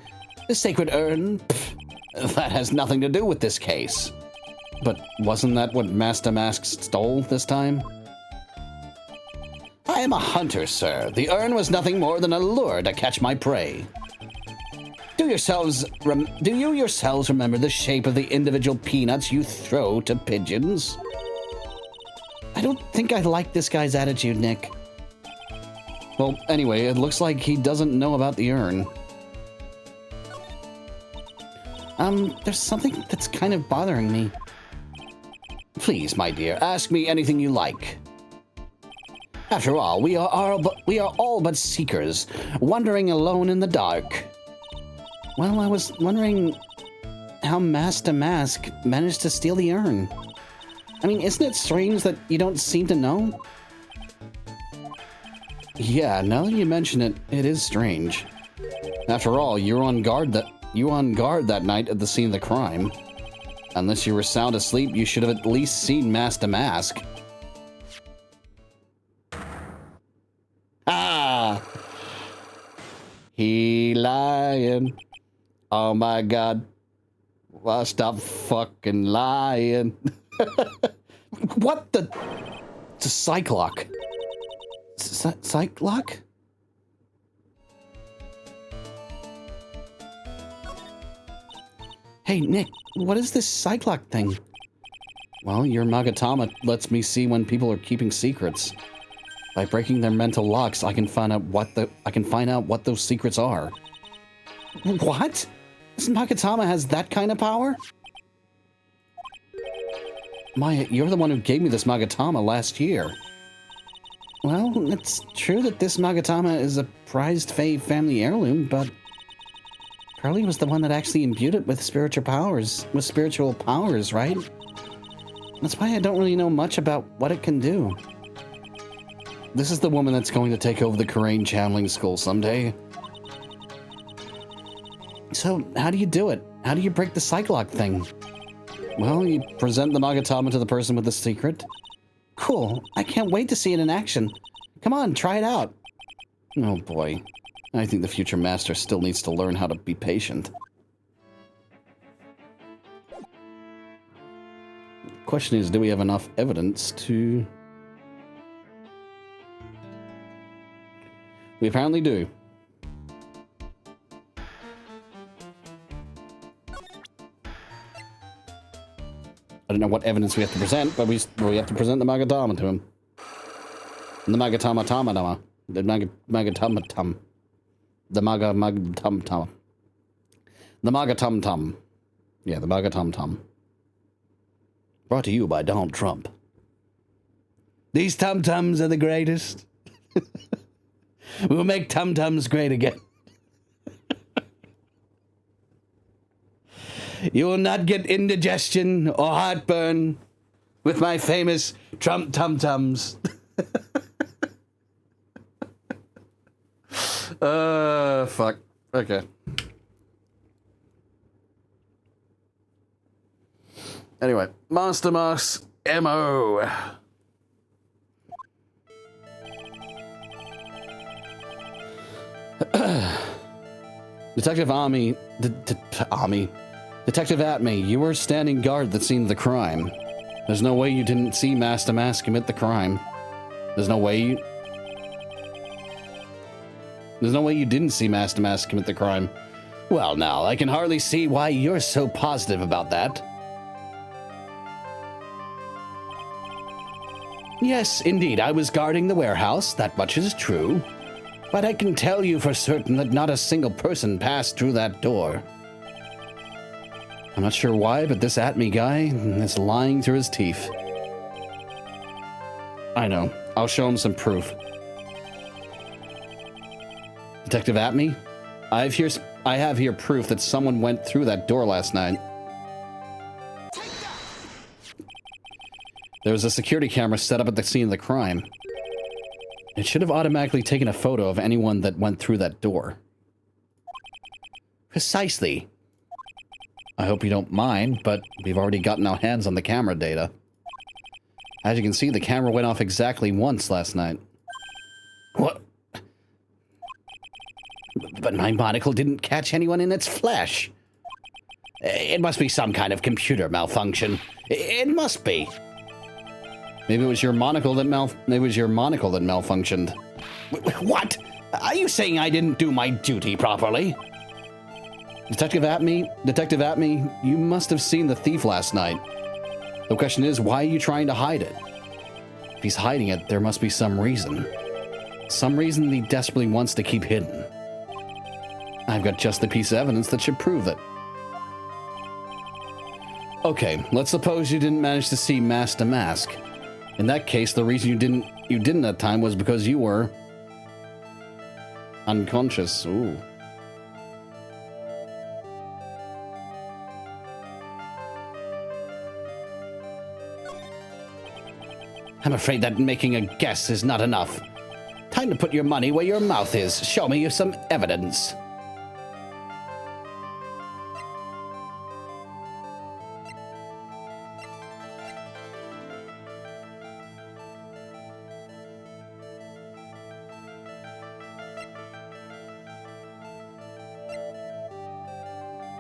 The sacred urn? Pfft, that has nothing to do with this case. But wasn't that what Master Mask stole this time? I am a hunter, sir. The urn was nothing more than a lure to catch my prey. Do you yourselves remember the shape of the individual peanuts you throw to pigeons? I don't think I like this guy's attitude, Nick. Well, anyway, it looks like he doesn't know about the urn. There's something that's kind of bothering me. Please, my dear, ask me anything you like. After all, we are all but seekers, wandering alone in the dark. Well, I was wondering how Master Mask managed to steal the urn. I mean, isn't it strange that you don't seem to know? Yeah, now that you mention it, it is strange. After all, you were on guard that night at the scene of the crime. Unless you were sound asleep, you should have at least seen Master Mask. Ah! He lying. Oh my god. Well, stop fucking lying. What the? It's a Cyclock. Cyclock? Hey, Nick, what is this Cyclock thing? Well, your Magatama lets me see when people are keeping secrets. By breaking their mental locks, I can find out what those secrets are. What? This Magatama has that kind of power? Maya, you're the one who gave me this Magatama last year. Well, it's true that this Magatama is a prized Fae family heirloom, but Curly was the one that actually imbued it with spiritual powers, right? That's why I don't really know much about what it can do. This is the woman that's going to take over the Karain channeling school someday. So, how do you do it? How do you break the Cyclock thing? Well, you present the Magatama to the person with the secret. Cool. I can't wait to see it in action. Come on, try it out. Oh boy. I think the future master still needs to learn how to be patient. Question is, do we have enough evidence to... We apparently do. I don't know what evidence we have to present, but we have to present the Magatama to him. And the Magatama-tama-tama. The Magatama-tum. The Magatama-tum. The Magatum-tum. Yeah, the Magatum-tum. Brought to you by Donald Trump. These tum-tums are the greatest. We'll make tum-tums great again. You will not get indigestion or heartburn with my famous Trump tum-tums. Fuck. Okay. Anyway, Master Mask's MO. Detective Detective Atme, you were standing guard at the scene of the crime. There's no way you didn't see Master Mask commit the crime. There's no way you didn't see Master Mask commit the crime. Well, now, I can hardly see why you're so positive about that. Yes, indeed, I was guarding the warehouse, that much is true. But I can tell you for certain that not a single person passed through that door. I'm not sure why, but this Atme guy is lying through his teeth. I know. I'll show him some proof. Detective Atme, I have here proof that someone went through that door last night. There was a security camera set up at the scene of the crime. It should have automatically taken a photo of anyone that went through that door. Precisely. I hope you don't mind, but we've already gotten our hands on the camera data. As you can see, the camera went off exactly once last night. What? But my monocle didn't catch anyone in its flesh. It must be some kind of computer malfunction. It must be. Maybe it was your monocle that malfunctioned. What? Are you saying I didn't do my duty properly? Detective Atme, you must have seen the thief last night. The question is, why are you trying to hide it? If he's hiding it, there must be some reason. Some reason he desperately wants to keep hidden. I've got just the piece of evidence that should prove it. Okay, let's suppose you didn't manage to see Master Mask. In that case, the reason you didn't that time was because you were unconscious. Ooh. I'm afraid that making a guess is not enough. Time to put your money where your mouth is. Show me some evidence.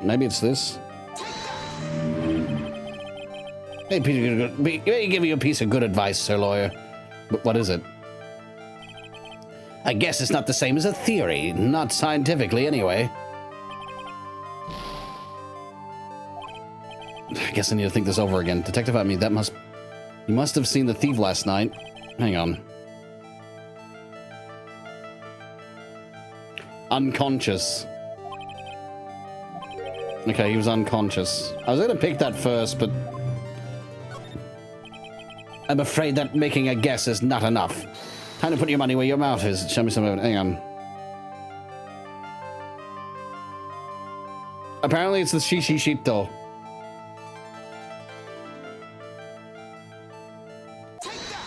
Maybe it's this. Let me give you a piece of good advice, Sir Lawyer. But what is it? I guess it's not the same as a theory. Not scientifically, anyway. I guess I need to think this over again. Detective Atme, you must have seen the thief last night. Hang on. Unconscious. Okay, he was unconscious. I was going to pick that first, but I'm afraid that making a guess is not enough. Time to put your money where your mouth is. Show me some evidence. Hang on. Apparently it's the Shishishito.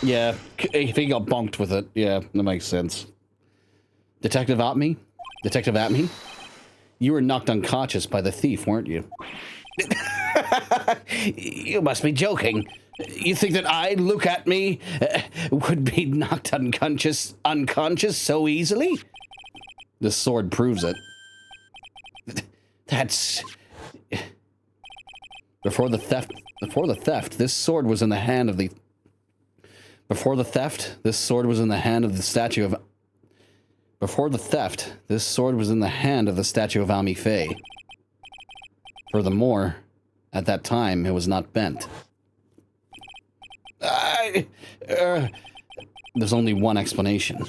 Yeah, if he got bonked with it, yeah, that makes sense. Detective Atme? Detective Atme? You were knocked unconscious by the thief, weren't you? You must be joking. You think that I, Luke Atme, would be knocked unconscious so easily? This sword proves it. That's... Before the theft, this sword was in the hand of the... Before the theft, this sword was in the hand of the statue of... Before the theft, this sword was in the hand of the statue of Ami Faye. Furthermore, at that time, it was not bent. There's only one explanation.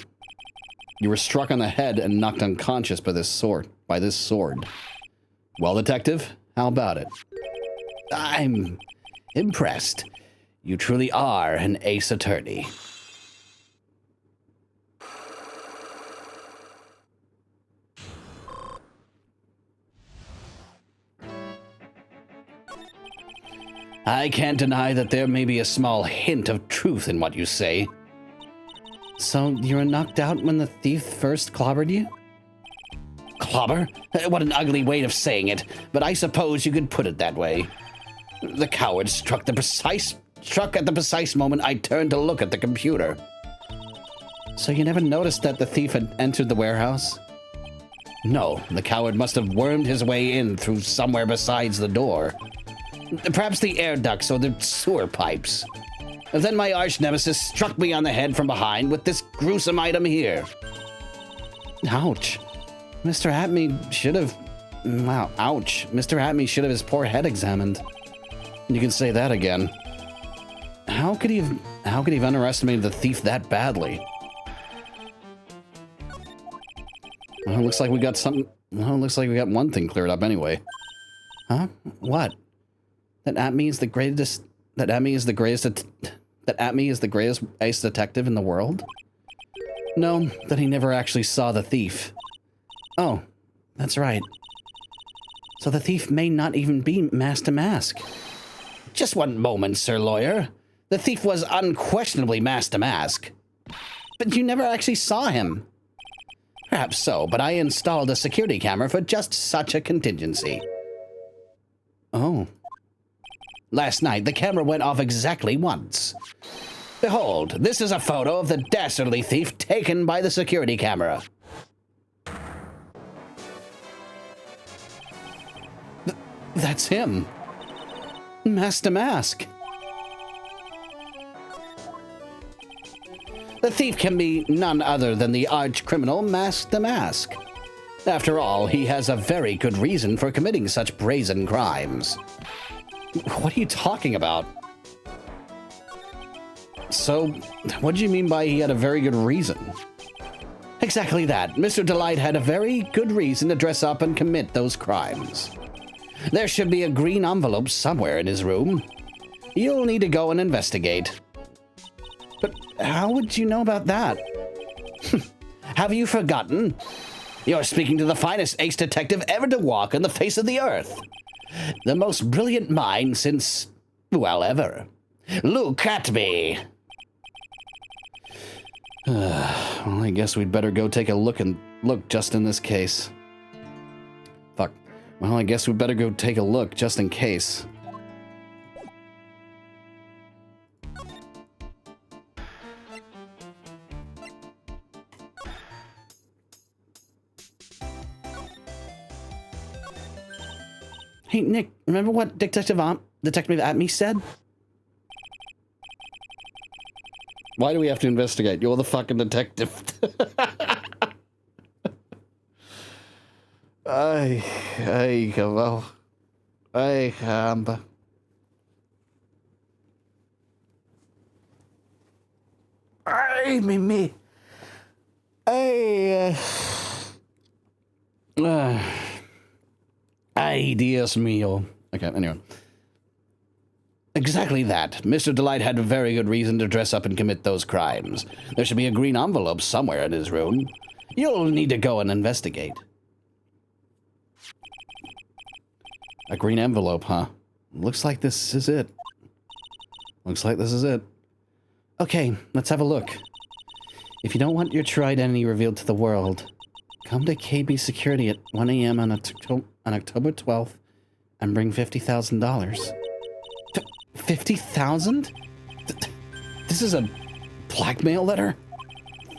You were struck on the head and knocked unconscious by this sword. Well, detective, how about it? I'm impressed. You truly are an ace attorney. I can't deny that there may be a small hint of truth in what you say. So, you were knocked out when the thief first clobbered you? Clobber? What an ugly way of saying it, but I suppose you could put it that way. The coward struck at the precise moment I turned to look at the computer. So you never noticed that the thief had entered the warehouse? No, the coward must have wormed his way in through somewhere besides the door. Perhaps the air ducts or the sewer pipes. Then my arch nemesis struck me on the head from behind with this gruesome item here. Ouch. Mr. Atme should have... Wow, ouch. Mr. Atme should have his poor head examined. You can say that again. How could he have underestimated the thief that badly? Well, it looks like we got something... Well, it looks like we got one thing cleared up anyway. Huh? What? That Atme is the greatest... That Atme is the greatest ace detective in the world? No, that he never actually saw the thief. Oh, that's right. So the thief may not even be mask to mask. Just one moment, Sir Lawyer. The thief was unquestionably mask to mask. But you never actually saw him. Perhaps so, but I installed a security camera for just such a contingency. Oh. Last night, the camera went off exactly once. Behold, this is a photo of the dastardly thief taken by the security camera. That's him. Mask to mask. The thief can be none other than the arch-criminal Mask to Mask. After all, he has a very good reason for committing such brazen crimes. What are you talking about? So, what do you mean by he had a very good reason? Exactly that. Mr. Delight had a very good reason to dress up and commit those crimes. There should be a green envelope somewhere in his room. You'll need to go and investigate. But how would you know about that? Have you forgotten? You're speaking to the finest ace detective ever to walk on the face of the earth. The most brilliant mind since, well, ever. Look at me. Well, I guess we'd better go take a look just in this case. Fuck. Well, I guess we'd better go take a look just in case. Hey, Nick, remember what Detective Atme said? Why do we have to investigate? You're the fucking detective. Ay, caramba. Ay, me. Ay, ay, Dios mío. Okay, anyway. Exactly that. Mr. Delight had a very good reason to dress up and commit those crimes. There should be a green envelope somewhere in his room. You'll need to go and investigate. A green envelope, huh? Looks like this is it. Okay, let's have a look. If you don't want your true identity revealed to the world, come to KB Security at 1 a.m. on October 12th and bring $50,000. 50,000? This is a blackmail letter?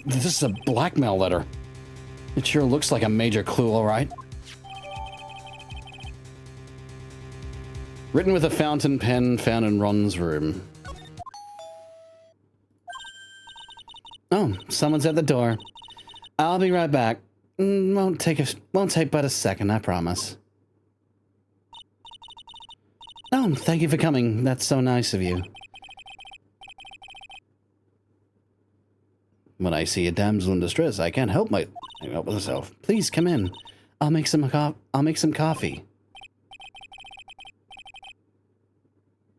This is a blackmail letter. It sure looks like a major clue, all right. Written with a fountain pen found in Ron's room. Oh, someone's at the door. I'll be right back. Won't take but a second, I promise. Oh, thank you for coming. That's so nice of you. When I see a damsel in distress, I can't help myself. Please come in. I'll make some coffee.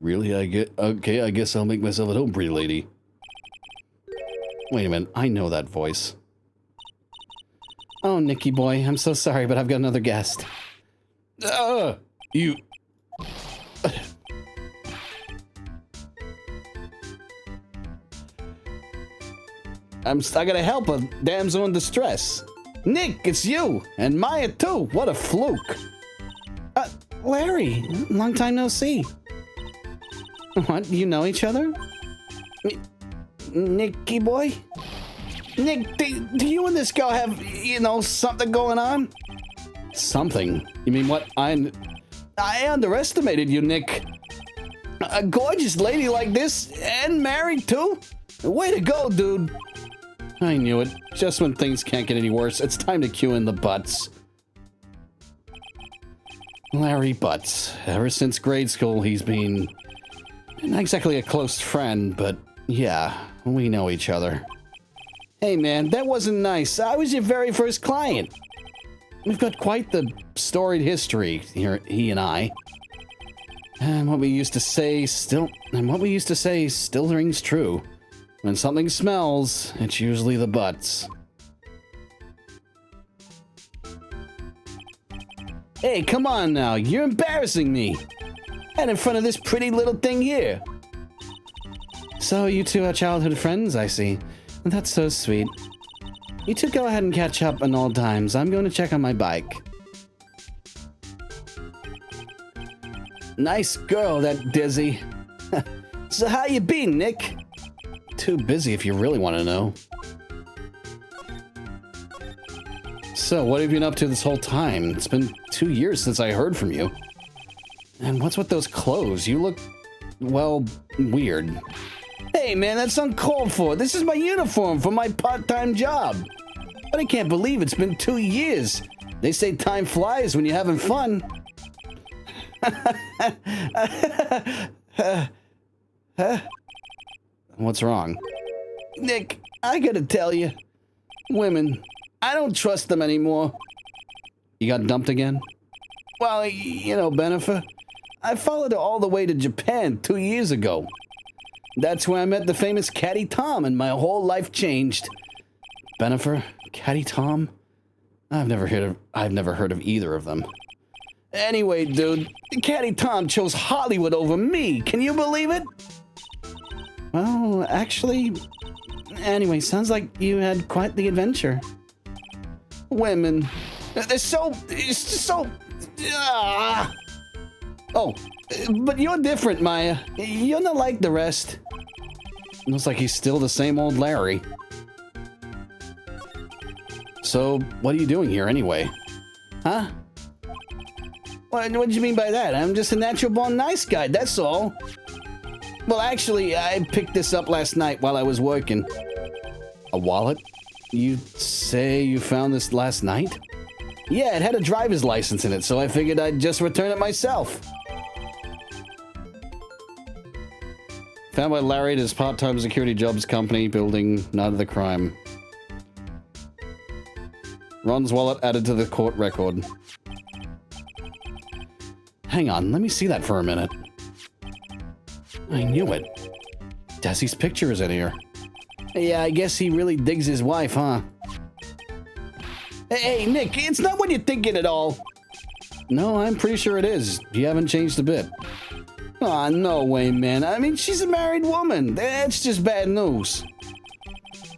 Really? Okay, I guess I'll make myself at home, pretty lady. Wait a minute, I know that voice. Oh, Nicky boy, I'm so sorry, but I've got another guest. You... I gotta help a damsel in distress. Nick, it's you! And Maya, too! What a fluke! Larry, long time no see. What? You know each other? Nicky boy? Nick, do you and this girl have, something going on? Something? You mean what? I underestimated you, Nick. A gorgeous lady like this, and married too? Way to go, dude. I knew it. Just when things can't get any worse, it's time to cue in the Butts. Larry Butts. Ever since grade school, he's been not exactly a close friend, but yeah, we know each other. Hey man, that wasn't nice. I was your very first client. We've got quite the storied history here, he and I. And what we used to say still rings true. When something smells, it's usually the Butts. Hey, come on now, you're embarrassing me. And in front of this pretty little thing here. So you two are childhood friends, I see. That's so sweet. You two go ahead and catch up on all times. I'm going to check on my bike. Nice girl, that Dizzy. So how you been, Nick? Too busy if you really want to know. So, what have you been up to this whole time? It's been 2 years since I heard from you. And what's with those clothes? You look, well, weird. Hey man, that's uncalled for. This is my uniform for my part-time job. But I can't believe it's been 2 years. They say time flies when you're having fun. What's wrong? Nick, I gotta tell you. Women, I don't trust them anymore. You got dumped again? Well, Benifer, I followed her all the way to Japan 2 years ago. That's where I met the famous Caddy Tom, and my whole life changed. Benifer, Caddy Tom? I've never heard of either of them. Anyway, dude, Caddy Tom chose Hollywood over me. Can you believe it? Well, actually, anyway, sounds like you had quite the adventure. Women, it's just so. Oh, but you're different, Maya. You're not like the rest. Looks like he's still the same old Larry. So, what are you doing here anyway? Huh? What do you mean by that? I'm just a natural-born nice guy, that's all. Well, actually, I picked this up last night while I was working. A wallet? You say you found this last night? Yeah, it had a driver's license in it, so I figured I'd just return it myself. Found by Larry at his part-time security jobs company building, night of the crime. Ron's wallet added to the court record. Hang on, let me see that for a minute. I knew it. Desi's picture is in here. Yeah, I guess he really digs his wife, huh? Hey, Nick, it's not what you're thinking at all. No, I'm pretty sure it is. You haven't changed a bit. Aw, no way, man. I mean, she's a married woman. That's just bad news.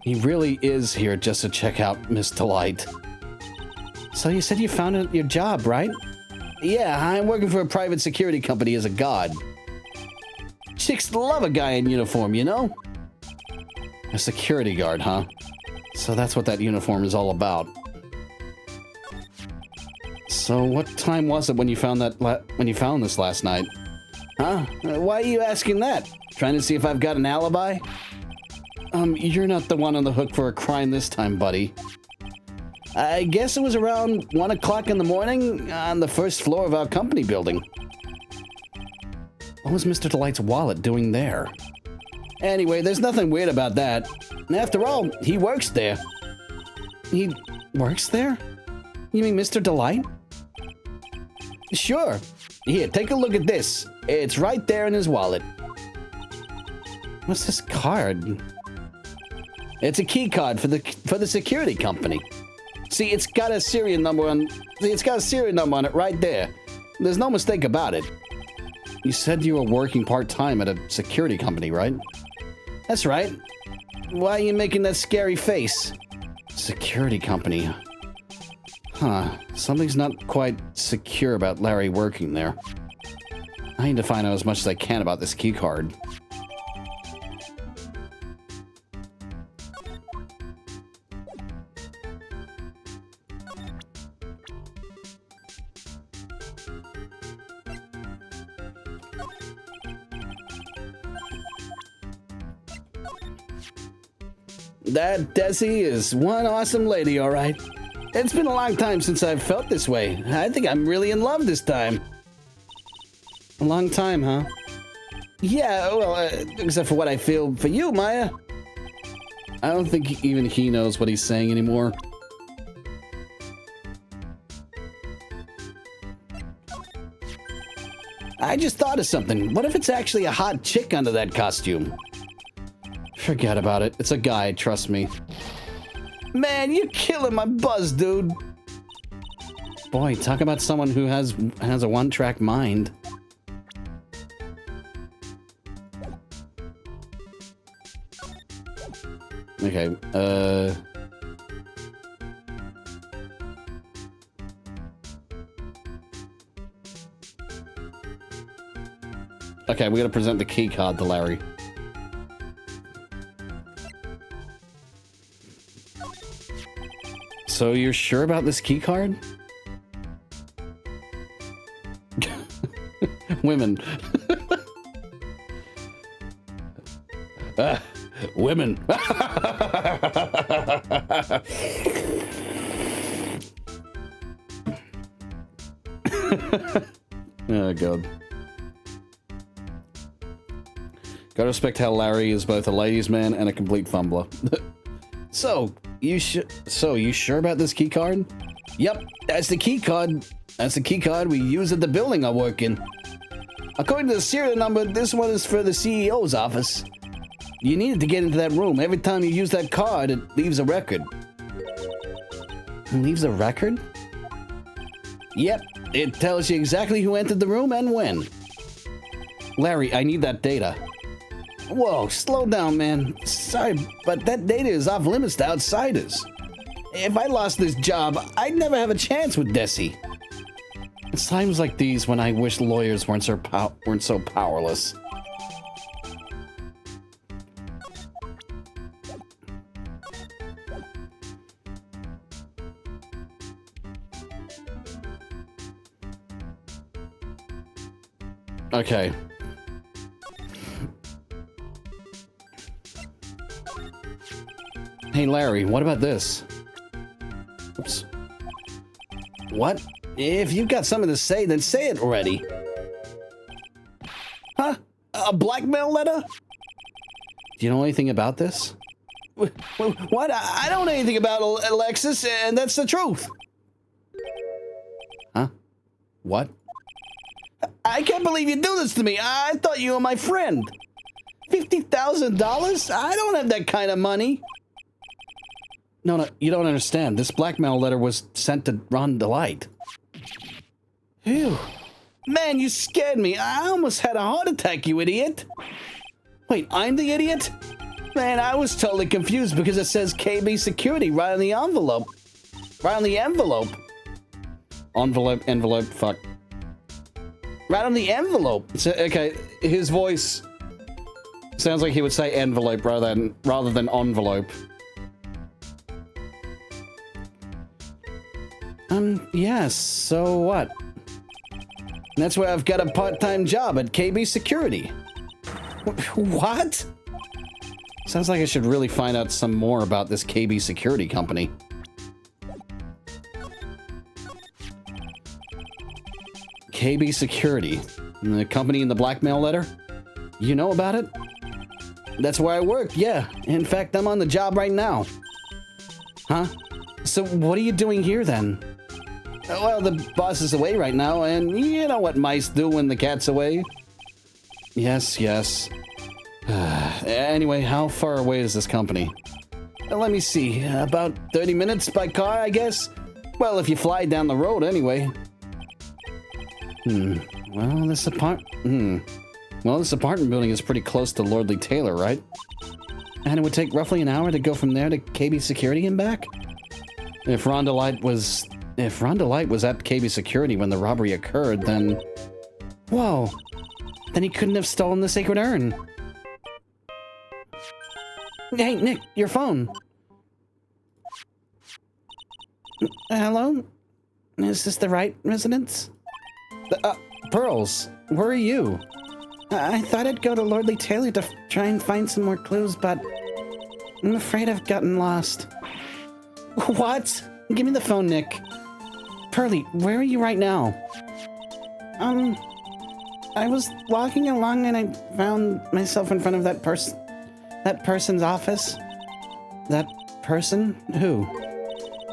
He really is here just to check out Miss Delight. So you said you found your job, right? Yeah, I'm working for a private security company as a guard. Chicks love a guy in uniform, you know? A security guard, huh? So that's what that uniform is all about. So what time was it when you found this last night? Huh? Why are you asking that? Trying to see if I've got an alibi? You're not the one on the hook for a crime this time, buddy. I guess it was around 1 o'clock in the morning on the first floor of our company building. What was Mr. Delight's wallet doing there? Anyway, there's nothing weird about that. After all, he works there. He works there? You mean Mr. Delight? Sure. Here, take a look at this. It's right there in his wallet. What's this card? It's a key card for the security company. See, it's got a serial number on it right there. There's no mistake about it. You said you were working part-time at a security company, right? That's right. Why are you making that scary face? Security company. Huh. Something's not quite secure about Larry working there. I need to find out as much as I can about this key card. That Desi is one awesome lady, all right. It's been a long time since I've felt this way. I think I'm really in love this time. A long time, huh? Yeah, well, except for what I feel for you, Maya. I don't think even he knows what he's saying anymore. I just thought of something. What if it's actually a hot chick under that costume? Forget about it. It's a guy, trust me. Man, you're killing my buzz, dude. Boy, talk about someone who has a one-track mind. Okay, okay, we gotta present the key card to Larry. So you're sure about this key card? Women. Women. Oh, God. Gotta respect how Larry is both a ladies' man and a complete fumbler. So you sure about this key card? Yep, that's the key card. That's the key card we use at the building I work in. According to the serial number, this one is for the CEO's office. You needed to get into that room. Every time you use that card, it leaves a record. It leaves a record? Yep, it tells you exactly who entered the room and when. Larry, I need that data. Whoa, slow down, man. Sorry, but that data is off limits to outsiders. If I lost this job, I'd never have a chance with Desi. It's times like these when I wish lawyers weren't so powerless. Okay. Hey, Larry, what about this? Oops. What? If you've got something to say, then say it already. Huh? A blackmail letter? Do you know anything about this? What? I don't know anything about Alexis, and that's the truth. Huh? What? I can't believe you do this to me. I thought you were my friend. $50,000? I don't have that kind of money. No, you don't understand. This blackmail letter was sent to Ron Delight. Phew. Man, you scared me. I almost had a heart attack, you idiot. Wait, I'm the idiot? Man, I was totally confused because it says KB Security right on the envelope. Right on the envelope. Envelope, fuck. Right on the envelope. So, okay, his voice sounds like he would say envelope rather than envelope. Yes, so what? That's where I've got a part-time job at KB Security. What? Sounds like I should really find out some more about this KB Security company. KB Security, the company in the blackmail letter? You know about it? That's where I work, yeah. In fact, I'm on the job right now. Huh? So what are you doing here then? Well, the boss is away right now, and you know what mice do when the cat's away. Yes. Anyway, how far away is this company? Let me see. About 30 minutes by car, I guess? Well, if you fly down the road, anyway. Well, this apartment building is pretty close to Lordly Taylor, right? And it would take roughly an hour to go from there to KB Security and back? If Ron Delight was at KB Security when the robbery occurred, then... Whoa, Then he couldn't have stolen the sacred urn. Hey, Nick, your phone. Hello? Is this the Wright residence? Pearls, where are you? I thought I'd go to Lordly Taylor to try and find some more clues, but I'm afraid I've gotten lost. What? Give me the phone, Nick. Pearly, where are you right now? I was walking along and I found myself in front of that person's office. That person? Who?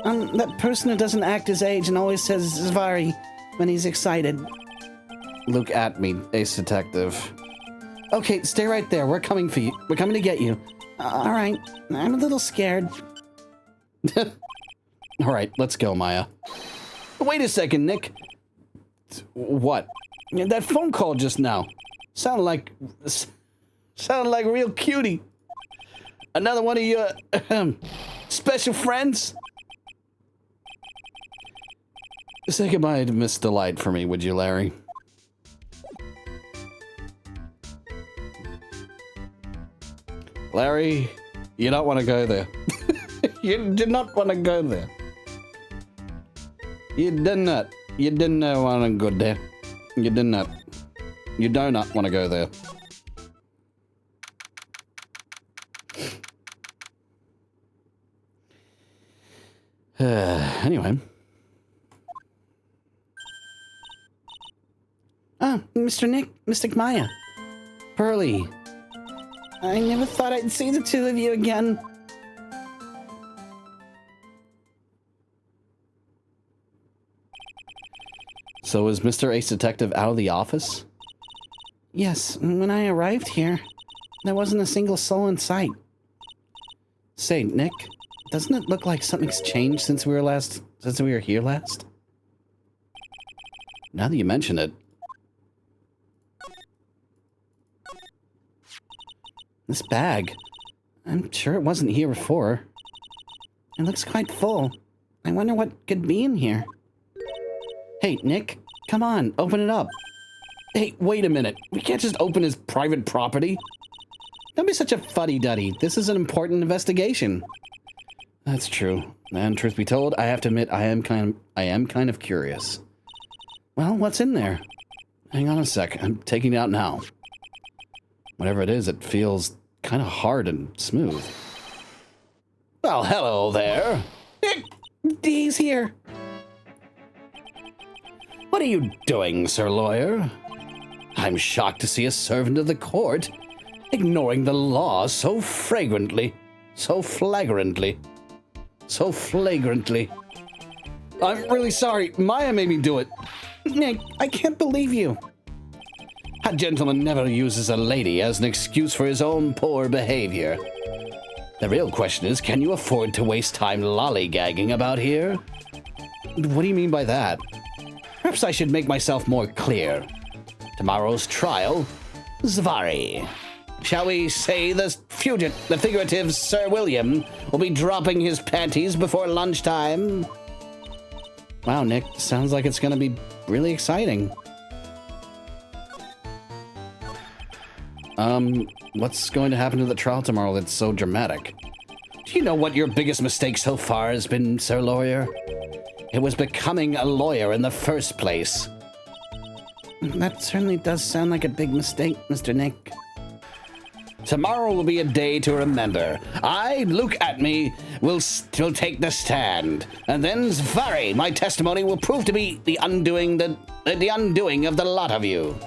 That person who doesn't act his age and always says Zvari when he's excited. Look at me, Ace Detective. Okay, stay right there. We're coming for you. We're coming to get you. All right. I'm a little scared. All right, let's go, Maya. Wait a second, Nick. What? That phone call just now. Sounded like a real cutie. Another one of your special friends? Say goodbye to Miss Delight for me, would you, Larry? Larry, you don't want to go there. You did not want to go there. You did not want to go there. You did not. You do not want to go there. Anyway. Oh, Mr. Nick, Mystic Maya. Pearly. I never thought I'd see the two of you again. So is Mr. Ace Detective out of the office? Yes, when I arrived here, there wasn't a single soul in sight. Say, Nick, doesn't it look like something's changed since we were here last? Now that you mention it. This bag. I'm sure it wasn't here before. It looks quite full. I wonder what could be in here. Hey, Nick, come on, open it up. Hey, wait a minute. We can't just open his private property. Don't be such a fuddy-duddy. This is an important investigation. That's true. And truth be told, I have to admit, I am kind of curious. Well, what's in there? Hang on a sec. I'm taking it out now. Whatever it is, it feels kind of hard and smooth. Well, hello there. He's here. What are you doing, Sir Lawyer? I'm shocked to see a servant of the court ignoring the law so flagrantly. I'm really sorry. Maya made me do it. Nick, I can't believe you. A gentleman never uses a lady as an excuse for his own poor behavior. The real question is, can you afford to waste time lollygagging about here? What do you mean by that? Perhaps I should make myself more clear. Tomorrow's trial, Zvari. Shall we say the figurative Sir William will be dropping his panties before lunchtime? Wow, Nick, sounds like it's going to be really exciting. What's going to happen to the trial tomorrow that's so dramatic? Do you know what your biggest mistake so far has been, Sir Lawyer? It was becoming a lawyer in the first place. That certainly does sound like a big mistake, Mr. Nick. Tomorrow will be a day to remember. I, Look at Me, will take the stand. And then Zvari, my testimony, will prove to be the undoing of the lot of you.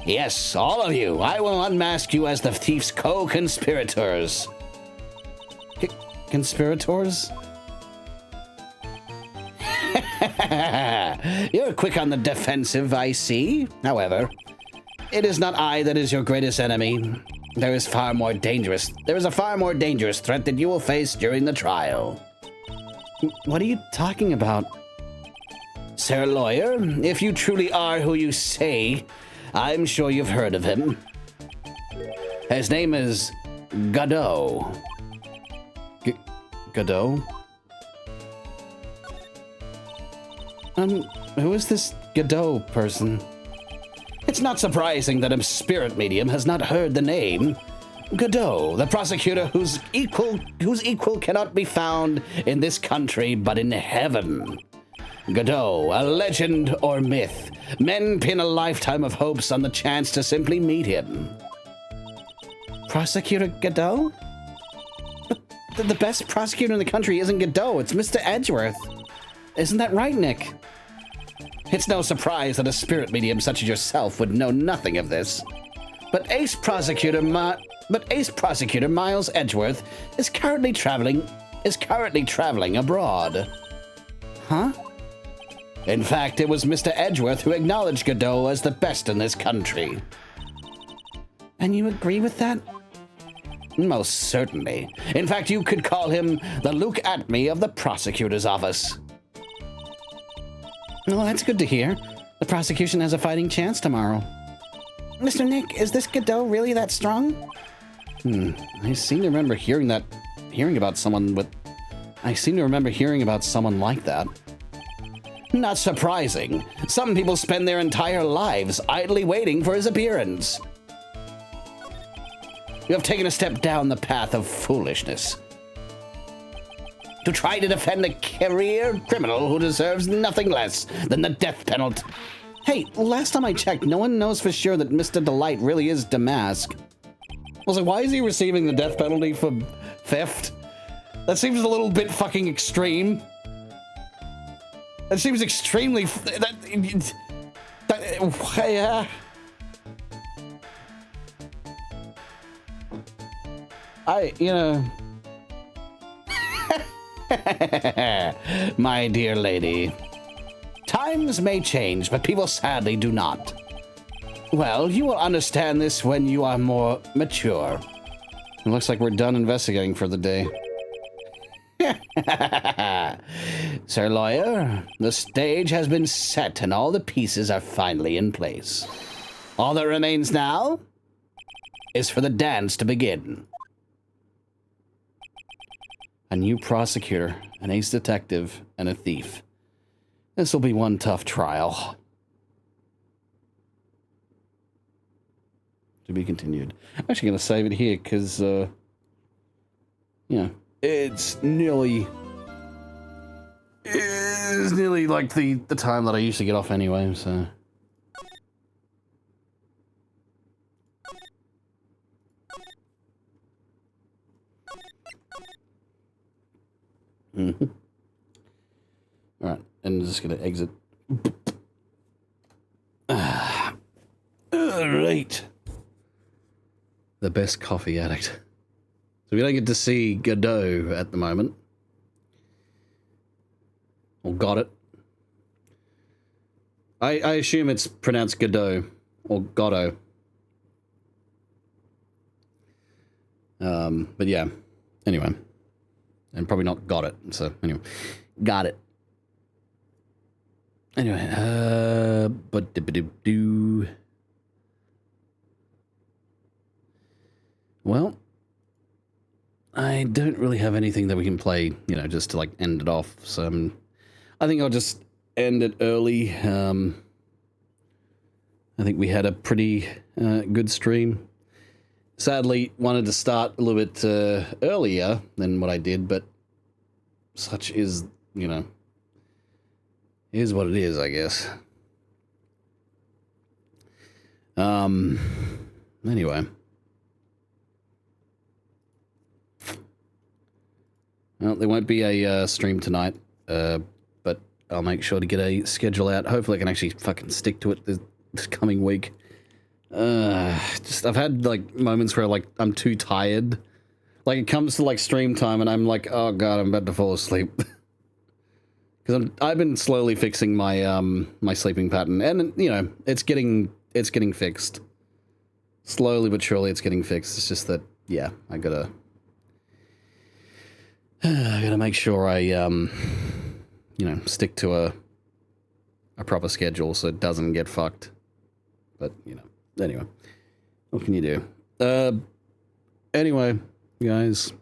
Yes, all of you. I will unmask you as the thief's co-conspirators. Conspirators? You're quick on the defensive, I see. However, it is not I that is your greatest enemy. There is a far more dangerous threat that you will face during the trial. What are you talking about? Sir Lawyer, if you truly are who you say, I'm sure you've heard of him. His name is Godot. Godot? Who is this Godot person? It's not surprising that a spirit medium has not heard the name. Godot, the prosecutor whose equal cannot be found in this country but in heaven. Godot, a legend or myth. Men pin a lifetime of hopes on the chance to simply meet him. Prosecutor Godot? But the best prosecutor in the country isn't Godot, it's Mr. Edgeworth. Isn't that right, Nick? It's no surprise that a spirit medium such as yourself would know nothing of this. But Ace Prosecutor Miles Edgeworth is currently traveling abroad. Huh? In fact, it was Mr. Edgeworth who acknowledged Godot as the best in this country. And you agree with that? Most certainly. In fact, you could call him the Luke Atme of the prosecutor's office. Well, that's good to hear. The prosecution has a fighting chance tomorrow. Mr. Nick, is this Godot really that strong? I seem to remember hearing about someone like that. Not surprising. Some people spend their entire lives idly waiting for his appearance. You have taken a step down the path of foolishness. To try to defend a career criminal who deserves nothing less than the death penalty. Hey, last time I checked, no one knows for sure that Mr. Delight really is Damask. Also, why is he receiving the death penalty for theft? That seems a little bit fucking extreme. That seems extremely... yeah. My dear lady, times may change, but people sadly do not. Well, you will understand this when you are more mature. It looks like we're done investigating for the day. Sir Lawyer, the stage has been set and all the pieces are finally in place. All that remains now is for the dance to begin. A new prosecutor, an ace detective, and a thief. This will be one tough trial. To be continued. I'm actually going to save it here because, it's nearly like the time that I used to get off anyway, so. All right, and I'm just going to exit. All right. The best coffee addict. So we don't get to see Godot at the moment. Or got it. I assume it's pronounced Godot or Godot. But yeah. Anyway. And probably not got it. So anyway. Got it. Anyway, well, I don't really have anything that we can play, just to like end it off. So I think I'll just end it early. I think we had a pretty good stream. Sadly, wanted to start a little bit earlier than what I did, but such is, is what it is, I guess. Anyway. Well, there won't be a stream tonight, but I'll make sure to get a schedule out. Hopefully I can actually fucking stick to it this coming week. I've had like moments where like I'm too tired. Like it comes to like stream time and I'm like, oh god, I'm about to fall asleep. Because I've been slowly fixing my my sleeping pattern, and it's getting fixed. Slowly but surely, it's getting fixed. It's just that I gotta make sure I stick to a proper schedule so it doesn't get fucked. But anyway, what can you do? Anyway, guys,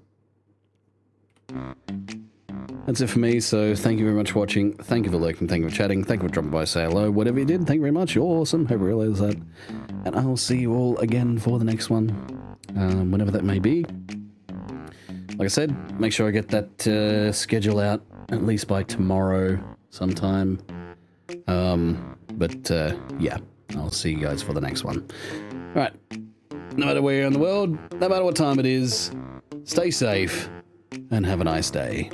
that's it for me. So thank you very much for watching. Thank you for lurking. Thank you for chatting. Thank you for dropping by, say hello. Whatever you did, thank you very much. You're awesome. Hope you realize that. And I will see you all again for the next one, whenever that may be. Like I said, make sure I get that schedule out at least by tomorrow sometime. Yeah, I'll see you guys for the next one. All right. No matter where you're in the world, no matter what time it is, stay safe and have a nice day.